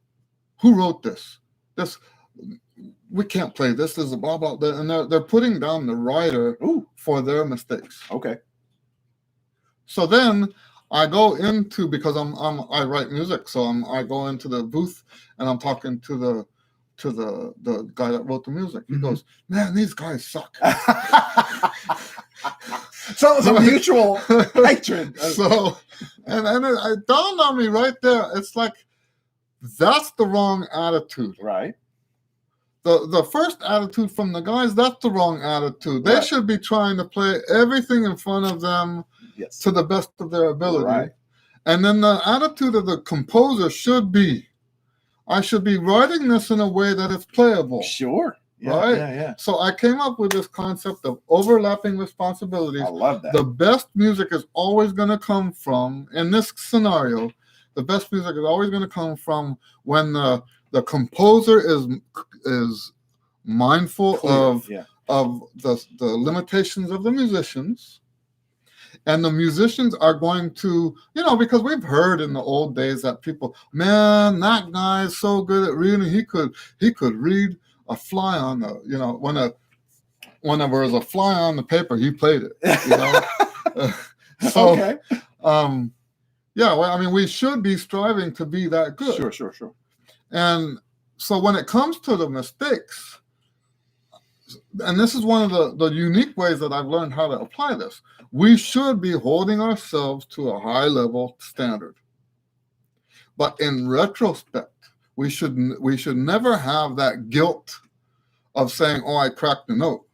Who wrote this? We can't play this. This is a blah blah. And they're putting down the writer for their mistakes. Okay. So then I go into, because I write music, so I go into the booth and I'm talking to to the guy that wrote the music. He Mhm. goes, "Man, these guys suck." So it was a mutual hatred. So, and it dawned on me right there. It's like that's the wrong attitude. Right. The first attitude from the guys, that's the wrong attitude. They Right. should be trying to play everything in front of them Yes. to the best of their ability. Right. And then the attitude of the composer should be, I should be writing this in a way that it's playable. Sure. Yeah, Right? Yeah. So I came up with this concept of overlapping responsibilities. I love that. The best music is always going to come from, in this scenario, the best music is always going to come from when the composer is mindful Clear. of the limitations of the musicians. And the musicians are going to, because we've heard in the old days that people, man, that guy is so good at reading. He could read a fly on the, when there was a fly on the paper, he played it. So, okay. Yeah, well, I mean, we should be striving to be that good. Sure. And so when it comes to the mistakes, and this is one of the unique ways that I've learned how to apply this, we should be holding ourselves to a high level standard. But in retrospect, we should never have that guilt of saying, "Oh, I cracked the note."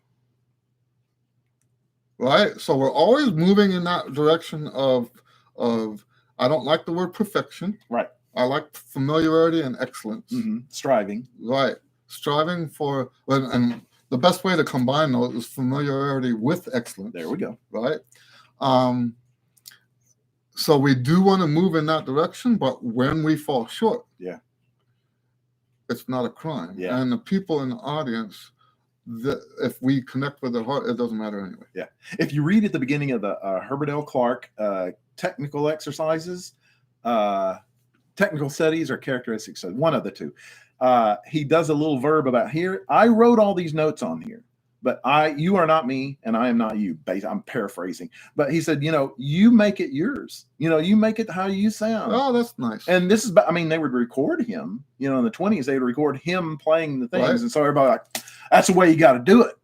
Right? So we're always moving in that direction of I don't like the word perfection. Right. I like familiarity and excellence. Mm-hmm. Striving. Right. Striving for, and the best way to combine those is familiarity with excellence. There we go. Right. So we do want to move in that direction, but when we fall short, it's not a crime. Yeah. And the people in the audience, if we connect with their heart, it doesn't matter anyway. Yeah. If you read at the beginning of the Herbert L. Clark technical exercises, technical studies or characteristics, one of the two, he does a little verb about here. I wrote all these notes on here, but you are not me and I am not you. I'm paraphrasing, but he said, you make it yours. You make it how you sound. Oh, that's nice. And this is, they would record him, in the 20s, they would record him playing the things. Right. And so everybody like, that's the way you got to do it,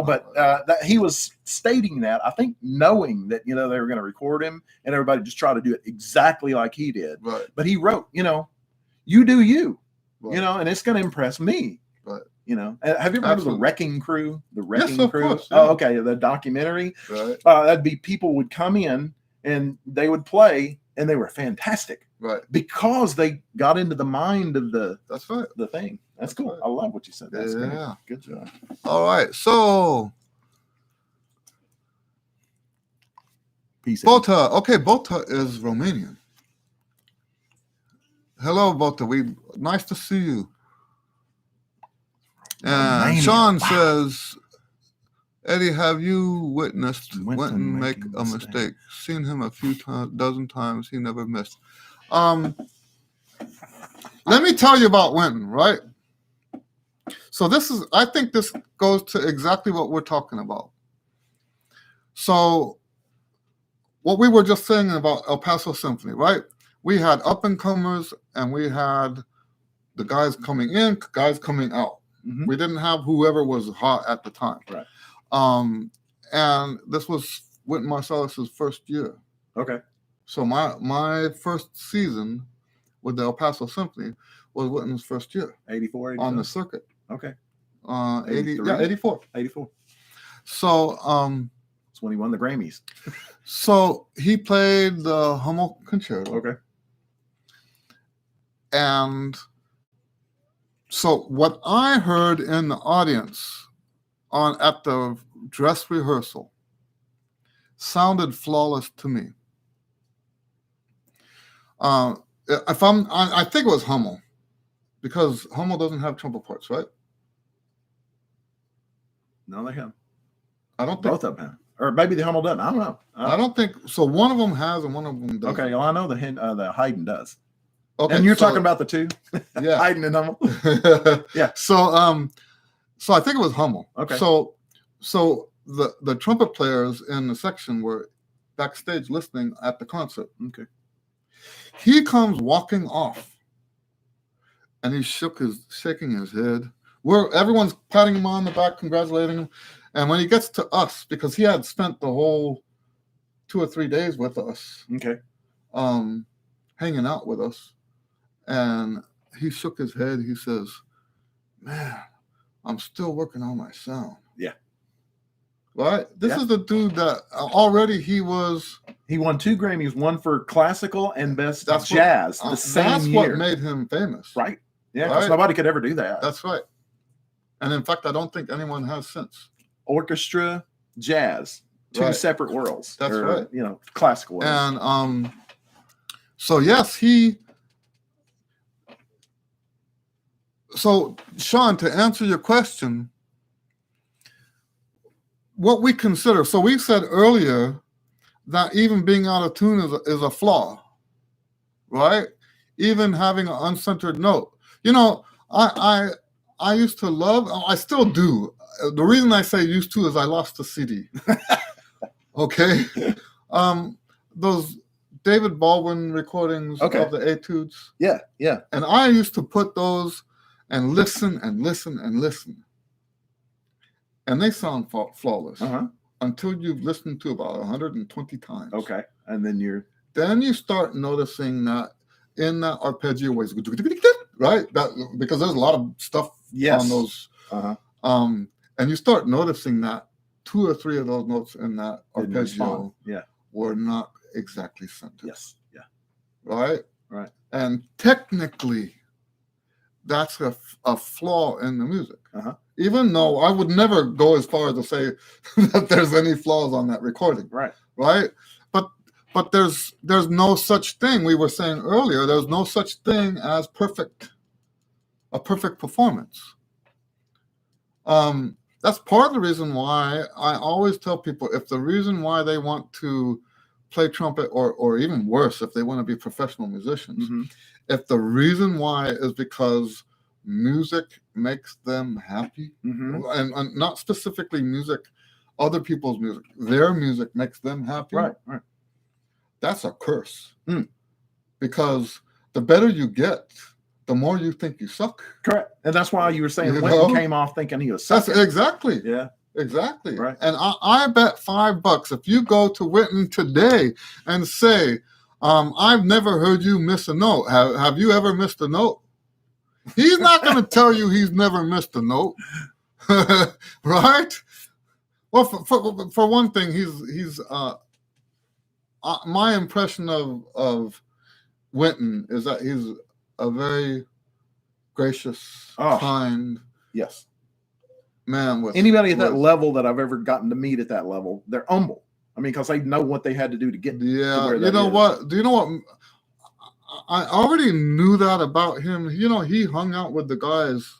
but that he was stating that, I think, knowing that, they were going to record him and everybody just try to do it exactly like he did. Right. But he wrote, you do you, right. And it's going to impress me. Right. Have you ever heard of the Wrecking Crew? The Wrecking Yes, of Crew? course, yeah. Oh, okay. The documentary. Right. That'd be people would come in and they would play and they were fantastic. Right. Because they got into the mind of that's right. the thing. That's cool. Right. I love what you said. That's yeah. Good job. All right. So peace. Bota. Okay, Bota is Romanian. Hello, Bota. Nice to see you. And Sean says, Eddie, have you witnessed Winton make a mistake? Seen him a few times, dozen times. He never missed. Let me tell you about Winton, right? So I think this goes to exactly what we're talking about. So what we were just saying about El Paso Symphony, right? We had up-and-comers and we had the guys coming in, guys coming out. Mm-hmm. We didn't have whoever was hot at the time. Right. And this was Wynton Marsalis's first year. Okay. So my first season with the El Paso Symphony was Wynton's first year. 84, 85. On the circuit. Okay. 84. 84. So that's when he won the Grammys. So he played the Hummel Concerto. Okay. And so what I heard in the audience at the dress rehearsal sounded flawless to me. I think it was Hummel, because Hummel doesn't have trumpet parts, right? No, they have. I don't think both of them have. Or maybe the Hummel doesn't. I don't know. I don't think so. One of them has, and one of them doesn't. Okay, well, I know the Haydn does. Okay, and you're talking about the two, yeah, Haydn and Hummel. Yeah. So I think it was Hummel. Okay. So the trumpet players in the section were backstage listening at the concert. Okay. He comes walking off, and he's shaking his head. Everyone's patting him on the back, congratulating him. And when he gets to us, because he had spent the whole 2 or 3 days with us, Okay. hanging out with us, and he shook his head. He says, "Man, I'm still working on my sound." Yeah. Right? This Yeah. is the dude that already he won 2 Grammys, one for classical and best That's jazz the same that's year. what made him famous. Right. Yeah, because Right? nobody could ever do that. That's right. And in fact, I don't think anyone has since. Orchestra, jazz, 2 Right. separate worlds. That's right. You know, classical worlds. And so yes, so Sean, to answer your question, what we consider, so we said earlier that even being out of tune is a flaw, right? Even having an uncentered note. You know, I used to love, I still do. The reason I say used to is I lost the CD. Okay. Those David Baldwin recordings Okay. of the etudes. Yeah, yeah. And I used to put those and listen and listen and listen. And they sound flawless until you've listened to about 120 times. Okay. And then you start noticing that in that arpeggio ways, right? That because there's a lot of stuff on those. And you start noticing that 2 or 3 of those notes in that arpeggio were not exactly centered. Yes. Yeah. Right? Right. And technically, that's a flaw in the music. Even though I would never go as far as to say that there's any flaws on that recording. Right. Right? But there's no such thing. We were saying earlier, there's no such thing as a perfect performance. That's part of the reason why I always tell people, if the reason why they want to play trumpet, or even worse, if they want to be professional musicians, if the reason why is because music makes them happy, and not specifically music, other people's music, their music makes them happy. Right. That's a curse. Because the better you get, the more you think you suck. Correct. And that's why you were saying You Wynton know? came off thinking he was sucking. That's exactly. Yeah. Exactly. Right. And I bet $5 if you go to Wynton today and say, I've never heard you miss a note. Have you ever missed a note? He's not going to tell you he's never missed a note. Right? Well, for one thing, he's my impression of Wynton is that he's a very gracious, kind man. With anybody at that level that I've ever gotten to meet at that level, they're humble. I mean, because they know what they had to do to get to where you know what? Do you know what? I already knew that about him. You know, he hung out with the guys.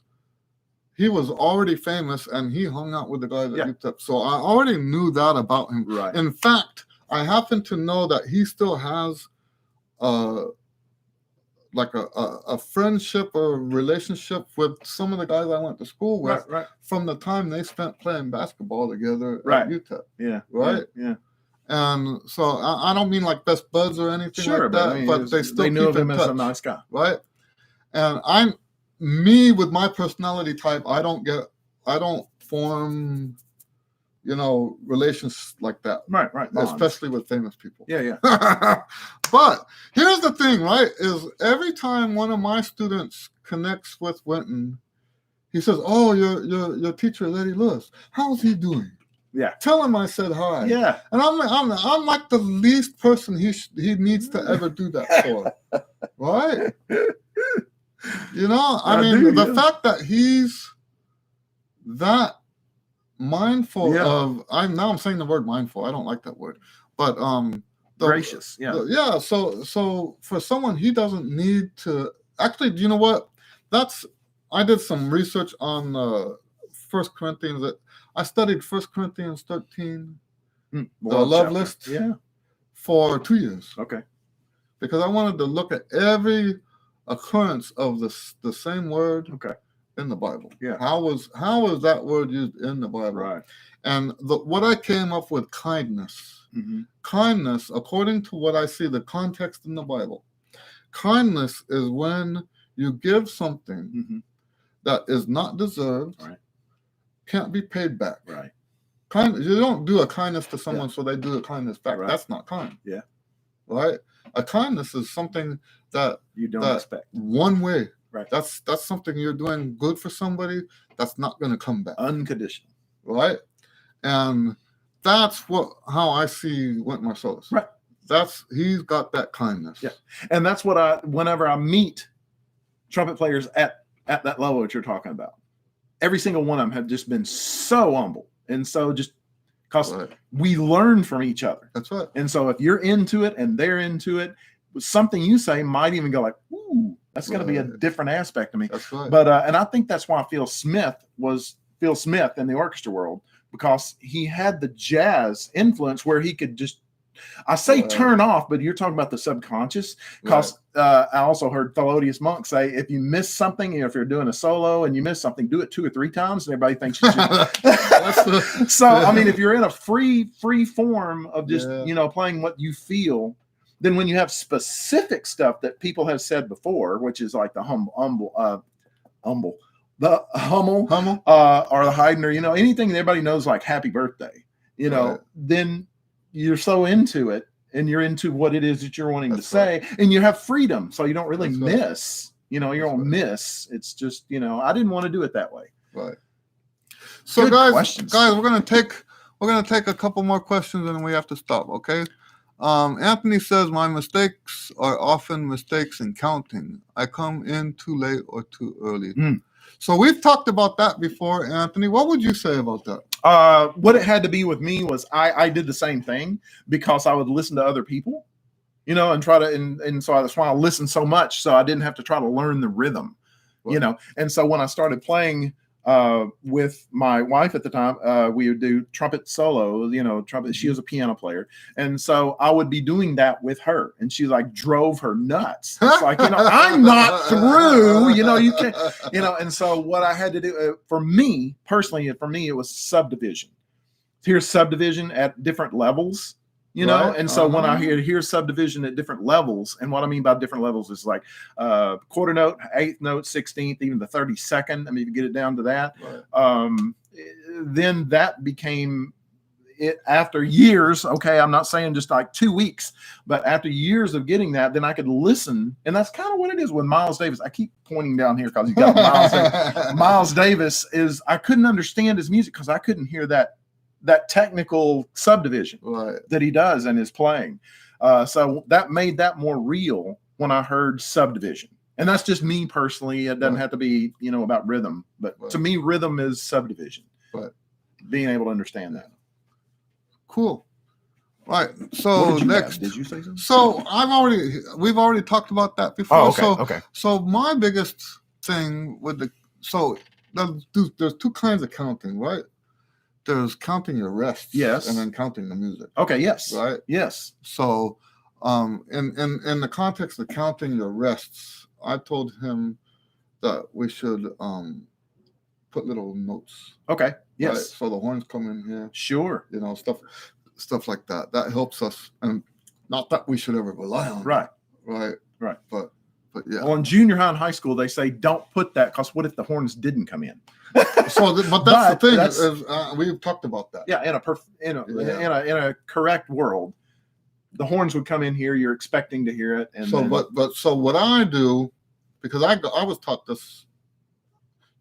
He was already famous, and he hung out with the guys at UTEP. So I already knew that about him. Right. In fact, I happen to know that he still has like a friendship or relationship with some of the guys I went to school with from the time they spent playing basketball together at UTEP. Yeah. Right? Yeah. And so I don't mean like best buds or anything like that, but they knew keep in him touch, as a nice guy. right? And me with my personality type, I don't form, relations like that. Right. Especially with famous people. Yeah. But here's the thing, right? Is every time one of my students connects with Wynton, he says, "Oh, your teacher, Lady Lewis, how's he doing?" Yeah. Tell him I said hi. Yeah. And I'm like the least person he needs to ever do that for. Right? I mean, the fact that he's that mindful of, I'm saying the word mindful. I don't like that word. But gracious. So for someone, he doesn't need to actually, you know what? I did some research on 1 Corinthians. I studied 1 Corinthians 13, the love list, for 2 years. Okay. Because I wanted to look at every occurrence of the same word in the Bible. Yeah. How was that word used in the Bible? Right. And what I came up with, kindness. Mm-hmm. Kindness, according to what I see, the context in the Bible, kindness is when you give something Mhm. that is not deserved, Right. can't be paid back. Right. You don't do a kindness to someone so they do a kindness back. Right. That's not kind. Yeah. Right? A kindness is something that You don't expect. one way. Right. That's something you're doing good for somebody that's not going to come back. Unconditional. Right? And that's how I see Went Marsalis. Right. He's got that kindness. Yeah. And that's what whenever I meet trumpet players at that level that you're talking about, every single one of them have just been so humble. And so just because we learn from each other. That's right. And so if you're into it and they're into it, something you say might even go like, ooh, that's going to be a different aspect of me. That's right. But and I think that's why Phil Smith in the orchestra world, because he had the jazz influence where he could just, I say turn off, but you're talking about the subconscious. Because I also heard Thelodious Monk say, if you miss something, if you're doing a solo and you miss something, do it 2 or 3 times, and everybody thinks you should. So, I mean, if you're in a free form of just playing what you feel, then when you have specific stuff that people have said before, which is like the Hummel, the Hummel, or the Haydn, anything that everybody knows, like Happy Birthday, then you're so into it and you're into what it is that you're wanting to say, and you have freedom. So you don't really miss, you don't miss. It's just, I didn't want to do it that way. Right. So guys, we're going to take a couple more questions and then we have to stop. Okay. Anthony says, my mistakes are often mistakes in counting. I come in too late or too early. So we've talked about that before, Anthony. What would you say about that? What it had to be with me was I did the same thing because I would listen to other people, and try to, and so that's why I listened so much. So I didn't have to try to learn the rhythm, And so when I started playing with my wife at the time, we would do trumpet solo, trumpet. She was a piano player. And so I would be doing that with her, and she like drove her nuts. It's like, I'm not through, you can't, and so what I had to do for me personally, it was subdivision. Here's subdivision at different levels. And so when I hear subdivision at different levels, and what I mean by different levels is like quarter note, 8th note, 16th, even the 32nd. I mean, if you get it down to that, then that became it after years. Okay, I'm not saying just like 2 weeks, but after years of getting that, then I could listen. And that's kind of what it is with Miles Davis. I keep pointing down here because you got Miles Davis. Miles Davis is, I couldn't understand his music because I couldn't hear that technical subdivision that he does in his playing. So that made that more real when I heard subdivision. And that's just me personally. It doesn't have to be, about rhythm, but to me, rhythm is subdivision. Being able to understand that. Cool. Right. So next, did you say something? So we've already talked about that before. Oh, okay. So my biggest thing with there's 2 kinds of counting, right? There's counting your rests, yes, and then counting the music. Okay, yes, right, yes. So, in the context of counting your rests, I told him that we should put little notes. Okay, yes. Right? So the horns come in here. Sure. Stuff like that. That helps us, and not that we should ever rely on. Right. But yeah. Well, in junior high and high school, they say don't put that because what if the horns didn't come in? But that's the thing. We've talked about that. Yeah, in a correct world, the horns would come in here. You're expecting to hear it, and so what I do, because I was taught this.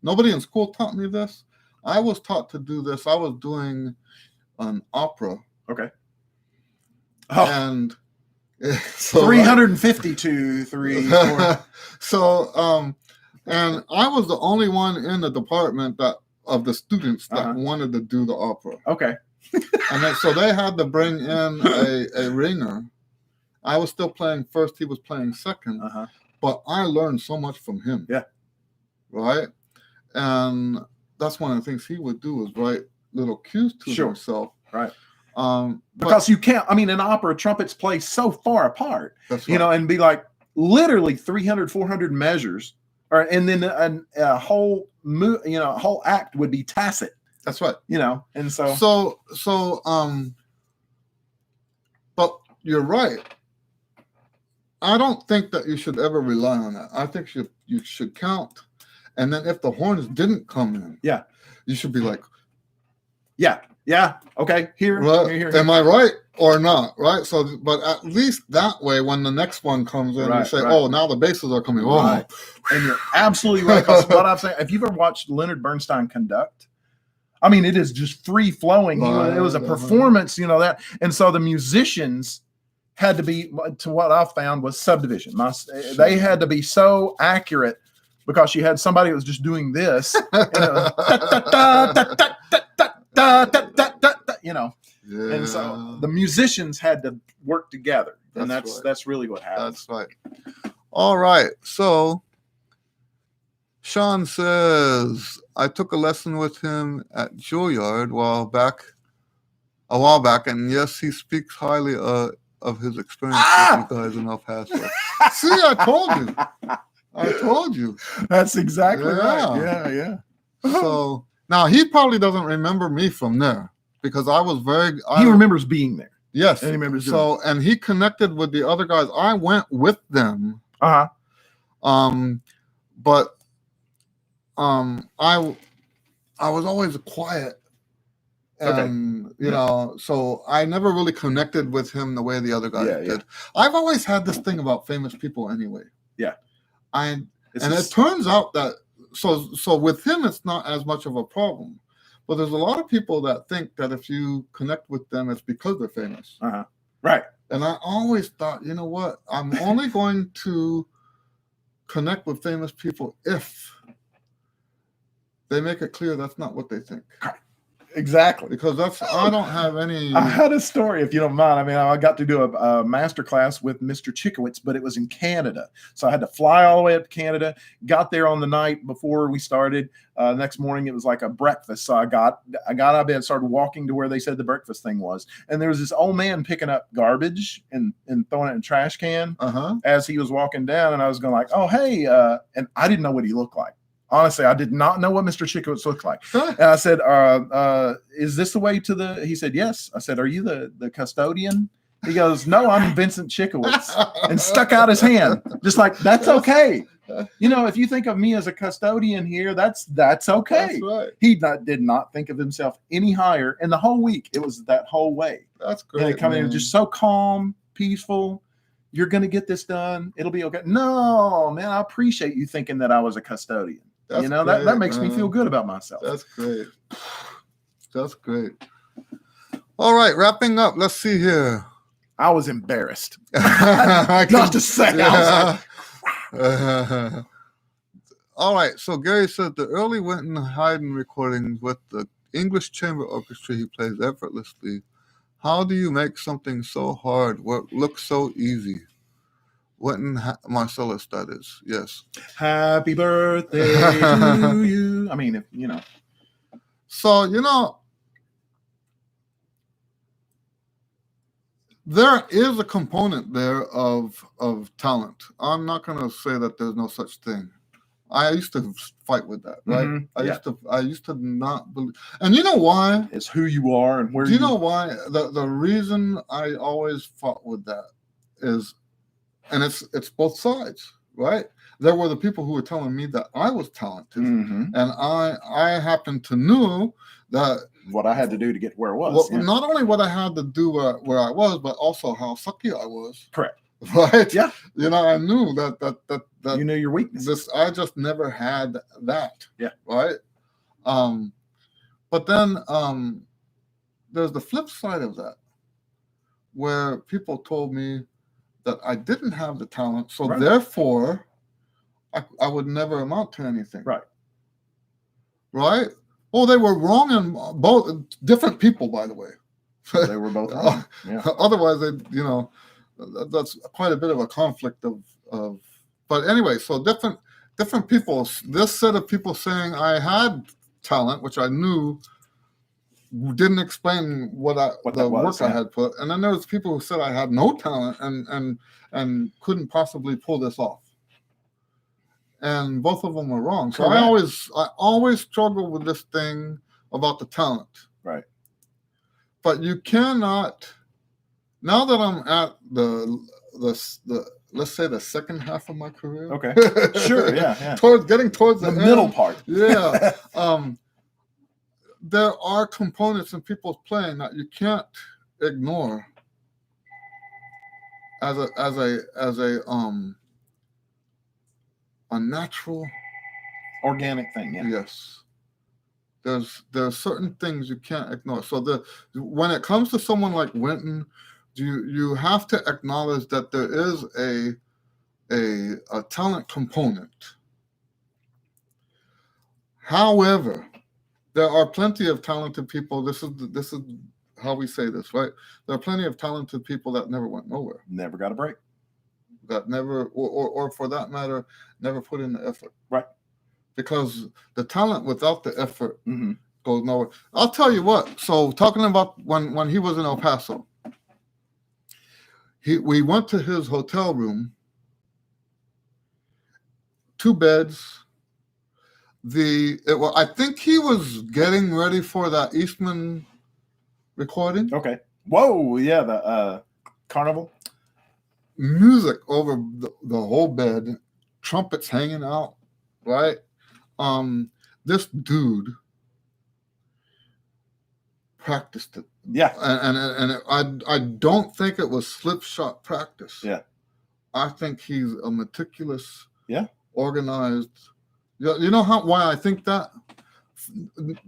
Nobody in school taught me this. I was taught to do this. I was doing an opera. Okay. And so 352, 3, 4. So and I was the only one in the department of the students that wanted to do the opera. Okay. And then, so they had to bring in a ringer. I was still playing first. He was playing second. But I learned so much from him. Yeah. Right. And that's one of the things he would do is write little cues to himself. Right. Because you can't, in opera, trumpets play so far apart, and be like literally 300, 400 measures. And then a whole whole act would be tacit. That's right. And so but you're right. I don't think that you should ever rely on that. I think you should count, and then if the horns didn't come in, Yeah. you should be like, yeah, okay, here. Am I right or not? Right. So, but at least that way, when the next one comes in, you say, "Oh, now the basses are coming." Oh, right. And you're absolutely right. Because what I'm saying, if you've ever watched Leonard Bernstein conduct, I mean, it is just free flowing. It was a performance, that, and so the musicians had to be, to what I found was subdivision. They had to be so accurate because you had somebody that was just doing this, and so the musicians had to work together, and that's really what happens. That's right. All right, so Sean says, I took a lesson with him at Juilliard a while back, and yes, he speaks highly of his experience with you guys in El Paso. See, I told you. That's exactly right. Yeah. So now he probably doesn't remember me from there because I was he remembers being there. Yes. And he remembers and he connected with the other guys. I went with them. Uh-huh. But I was always quiet. And so I never really connected with him the way the other guys did. Yeah. I've always had this thing about famous people anyway. Yeah. It turns out that so with him it's not as much of a problem. But there's a lot of people that think that if you connect with them, it's because they're famous. Uh-huh. Right. And I always thought, you know what? I'm only going to connect with famous people if they make it clear that's not what they think. Exactly. Because I don't have any. I had a story, if you don't mind. I mean, I got to do a master class with Mr. Chickowitz, but it was in Canada. So I had to fly all the way up to Canada, got there on the night before we started. Next morning, it was like a breakfast. So I got out of bed, started walking to where they said the breakfast thing was. And there was this old man picking up garbage and throwing it in a trash can as he was walking down. And I was going like, oh, hey. And I didn't know what he looked like. Honestly, I did not know what Mr. Chickowitz looked like. And I said, is this the way to the, he said, yes. I said, are you the custodian? He goes, no, I'm Vincent Chickowitz, and stuck out his hand. Just like, that's okay. If you think of me as a custodian here, that's okay. That's right. He did not think of himself any higher. And the whole week, it was that whole way. That's great. And coming in just so calm, peaceful. You're going to get this done. It'll be okay. No, man, I appreciate you thinking that I was a custodian. That's great, that makes me feel good about myself. That's great. That's great. All right, wrapping up. Let's see here. I was embarrassed. Not to say. Yeah. All right. So Gary said the early Wynton Haydn recordings with the English Chamber Orchestra he plays effortlessly. How do you make something so hard what looks so easy? Wynton Marcellus, that is. Yes. Happy birthday to you. I mean, if you know. So, there is a component there of talent. I'm not going to say that there's no such thing. I used to fight with that, right? Mm-hmm. I used to not believe, and you know why? It's who you are and where. Do you know why? The reason I always fought with that is, and it's both sides, right? There were the people who were telling me that I was talented, and I happened to know that what I had to do to get where I was. Not only what I had to do where I was, but also how sucky I was. Correct. Right. Yeah. I knew that you knew your weaknesses. I just never had that. Yeah. Right. But then there's the flip side of that, where people told me that I didn't have the talent, so therefore I would never amount to anything. Right. Right. Oh, they were wrong in both different people, by the way. They were both wrong. Yeah. Otherwise, that's quite a bit of a conflict of. But anyway, so different people. This set of people saying I had talent, which I knew, didn't explain what the work I had put, and then there was people who said I had no talent and couldn't possibly pull this off. And both of them were wrong. So I always struggle with this thing about the talent. Right. But you cannot. Now that I'm at the let's say the second half of my career. Okay. Sure. Yeah. Getting towards The the middle end. part. Yeah. There are components in people's playing that you can't ignore as a natural Organic thing. Yeah. yes. There's certain things you can't ignore. So when it comes to someone like Winton, you have to acknowledge that there is a talent component. However, there are plenty of talented people. This is how we say this, right? There are plenty of talented people that never went nowhere. Never got a break. That never, or for that matter, never put in the effort. Right. Because the talent without the effort Mm-hmm. goes nowhere. I'll tell you what. So talking about when he was in El Paso, we went to his hotel room, 2 beds. I think he was getting ready for that Eastman recording. Okay. Whoa. Yeah. The carnival. Music over the whole bed, trumpets hanging out, right? This dude practiced it. Yeah. And I don't think it was slipshod practice. Yeah. I think he's a meticulous, organized. You know why I think that?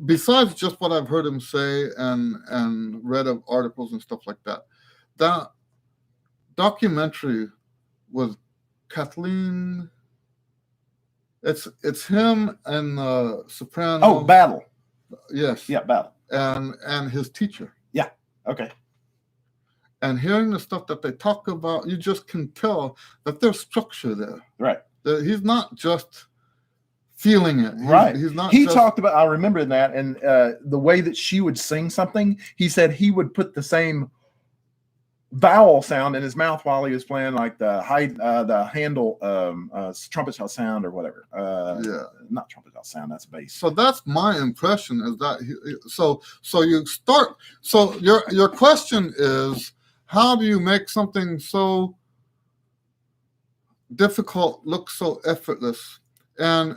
Besides just what I've heard him say and read of articles and stuff like that, that documentary with Kathleen. It's him and the soprano. Oh, Battle. Yes. Yeah, Battle. And his teacher. Yeah. Okay. And hearing the stuff that they talk about, you just can tell that there's structure there. Right. That he's not just feeling it. Right. He's not. He talked about. I remember that, and the way that she would sing something. He said he would put the same vowel sound in his mouth while he was playing, like the handle trumpet shell sound or whatever. Not trumpet shell sound. That's bass. So that's my impression. Is that so you start. So your question is, how do you make something so difficult look so effortless? And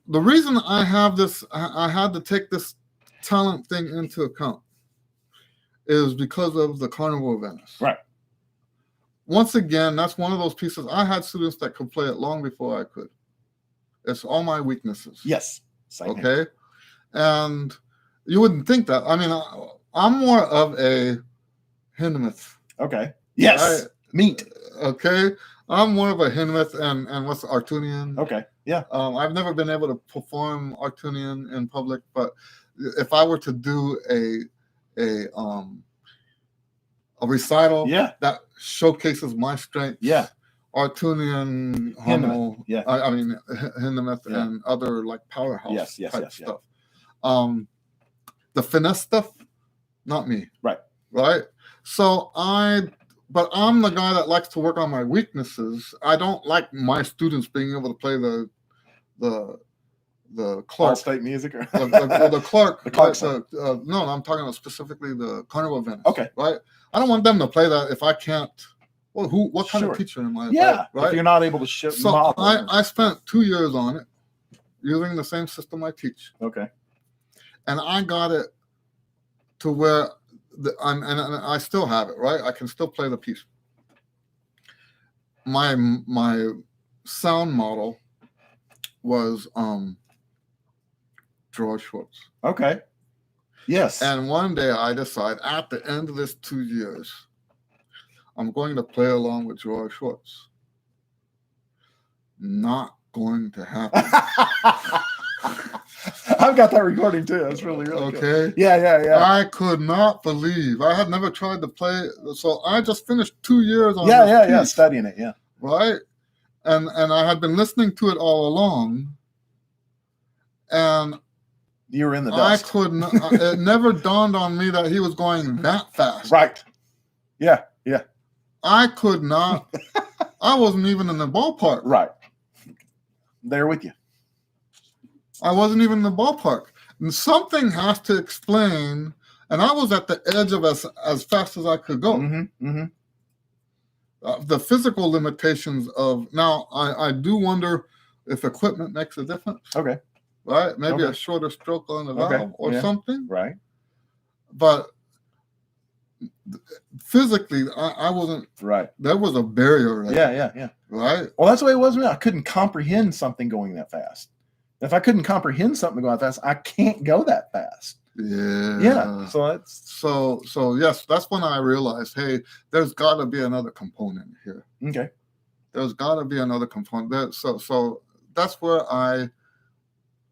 the reason I have this, I had to take this talent thing into account, is because of the Carnival of Venice. Right. Once again, that's one of those pieces. I had students that could play it long before I could. It's all my weaknesses. Yes. Same okay. Here. And you wouldn't think that. I mean, I'm more of a Hindemith. Okay. Yes. Meat. Okay. I'm more of a Hindemith and what's Artunian. Okay. Yeah. I've never been able to perform Artunian in public, but if I were to do a recital that showcases my strengths, Artunian, Hummel, I mean Hindemith and other like powerhouse type stuff. The finesse stuff, not me. Right. So but I'm the guy that likes to work on my weaknesses. I don't like my students being able to play the Clark state music or the Clark. The Clark no, I'm talking about specifically the Carnival of Venice. Okay. Right. I don't want them to play that if I can't. Well, what kind of teacher am I? Right. If you're not able to ship. So I spent 2 years on it, using the same system I teach. Okay. And I got it to where and I still have it. Right. I can still play the piece. My sound model was George Schwartz. Okay. Yes. And one day I decide at the end of this 2 years, I'm going to play along with George Schwartz. Not going to happen. I've got that recording too. That's really okay. Good. Yeah. I could not believe. I had never tried to play. So I just finished 2 years on this piece, studying it. Yeah. Right. And I had been listening to it all along. And you were in the dust. I couldn't. It never dawned on me that he was going that fast. Right. Yeah. I could not. I wasn't even in the ballpark. Right. There with you. I wasn't even in the ballpark. And something has to explain. And I was at the edge of as fast as I could go. Mm-hmm. the physical limitations of now. I do wonder if equipment makes a difference. Okay. Right? Maybe Okay. a shorter stroke on the Okay. valve or Yeah. something. Right. But physically, I wasn't. Right. There was a barrier. Yeah. Right. Well, that's the way it was with me. I couldn't comprehend something going that fast. If I couldn't comprehend something going that fast, I can't go that fast. Yeah. So that's So yes, that's when I realized, hey, there's got to be another component here. okay. There's got to be another component. So that's where I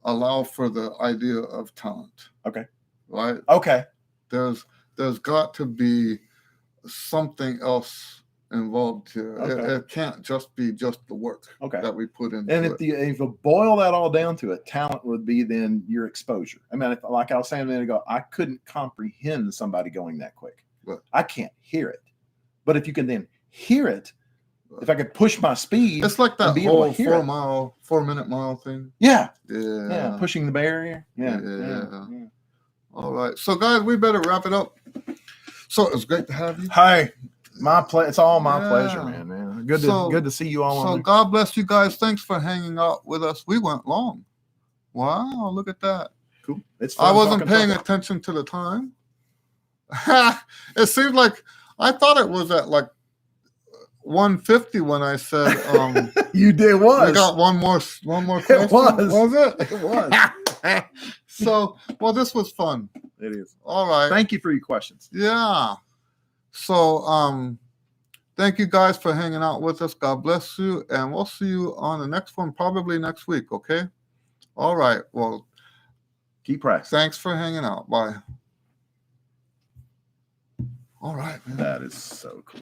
allow for the idea of talent. Okay. Right. Okay. There's got to be something else involved here. Okay. It can't just be just the work that we put into And it. if you boil that all down to it, talent would be then your exposure. I mean, like I was saying a minute ago, I couldn't comprehend somebody going that quick. Right. I can't hear it. But if you can then hear it, if I could push my speed, it's like that be able whole to hear it. 4 minute mile thing. Yeah. Yeah. Pushing the barrier. Yeah. All right. So guys, we better wrap it up. So it's great to have you. Hey, it's all my pleasure, man. Good to see you all. So God bless you guys. Thanks for hanging out with us. We went long. Wow, look at that. Cool. It's I wasn't paying attention to the time. It seemed like I thought it was at like 150 when I said you did was. We got one more question. It was. Was it? It was. So, well, this was fun. It is. All right. Thank you for your questions. Yeah. So, thank you guys for hanging out with us. God bless you. And we'll see you on the next one, probably next week. Okay. All right. Well, keep practicing. Thanks for hanging out. Bye. All right, man. That is so cool.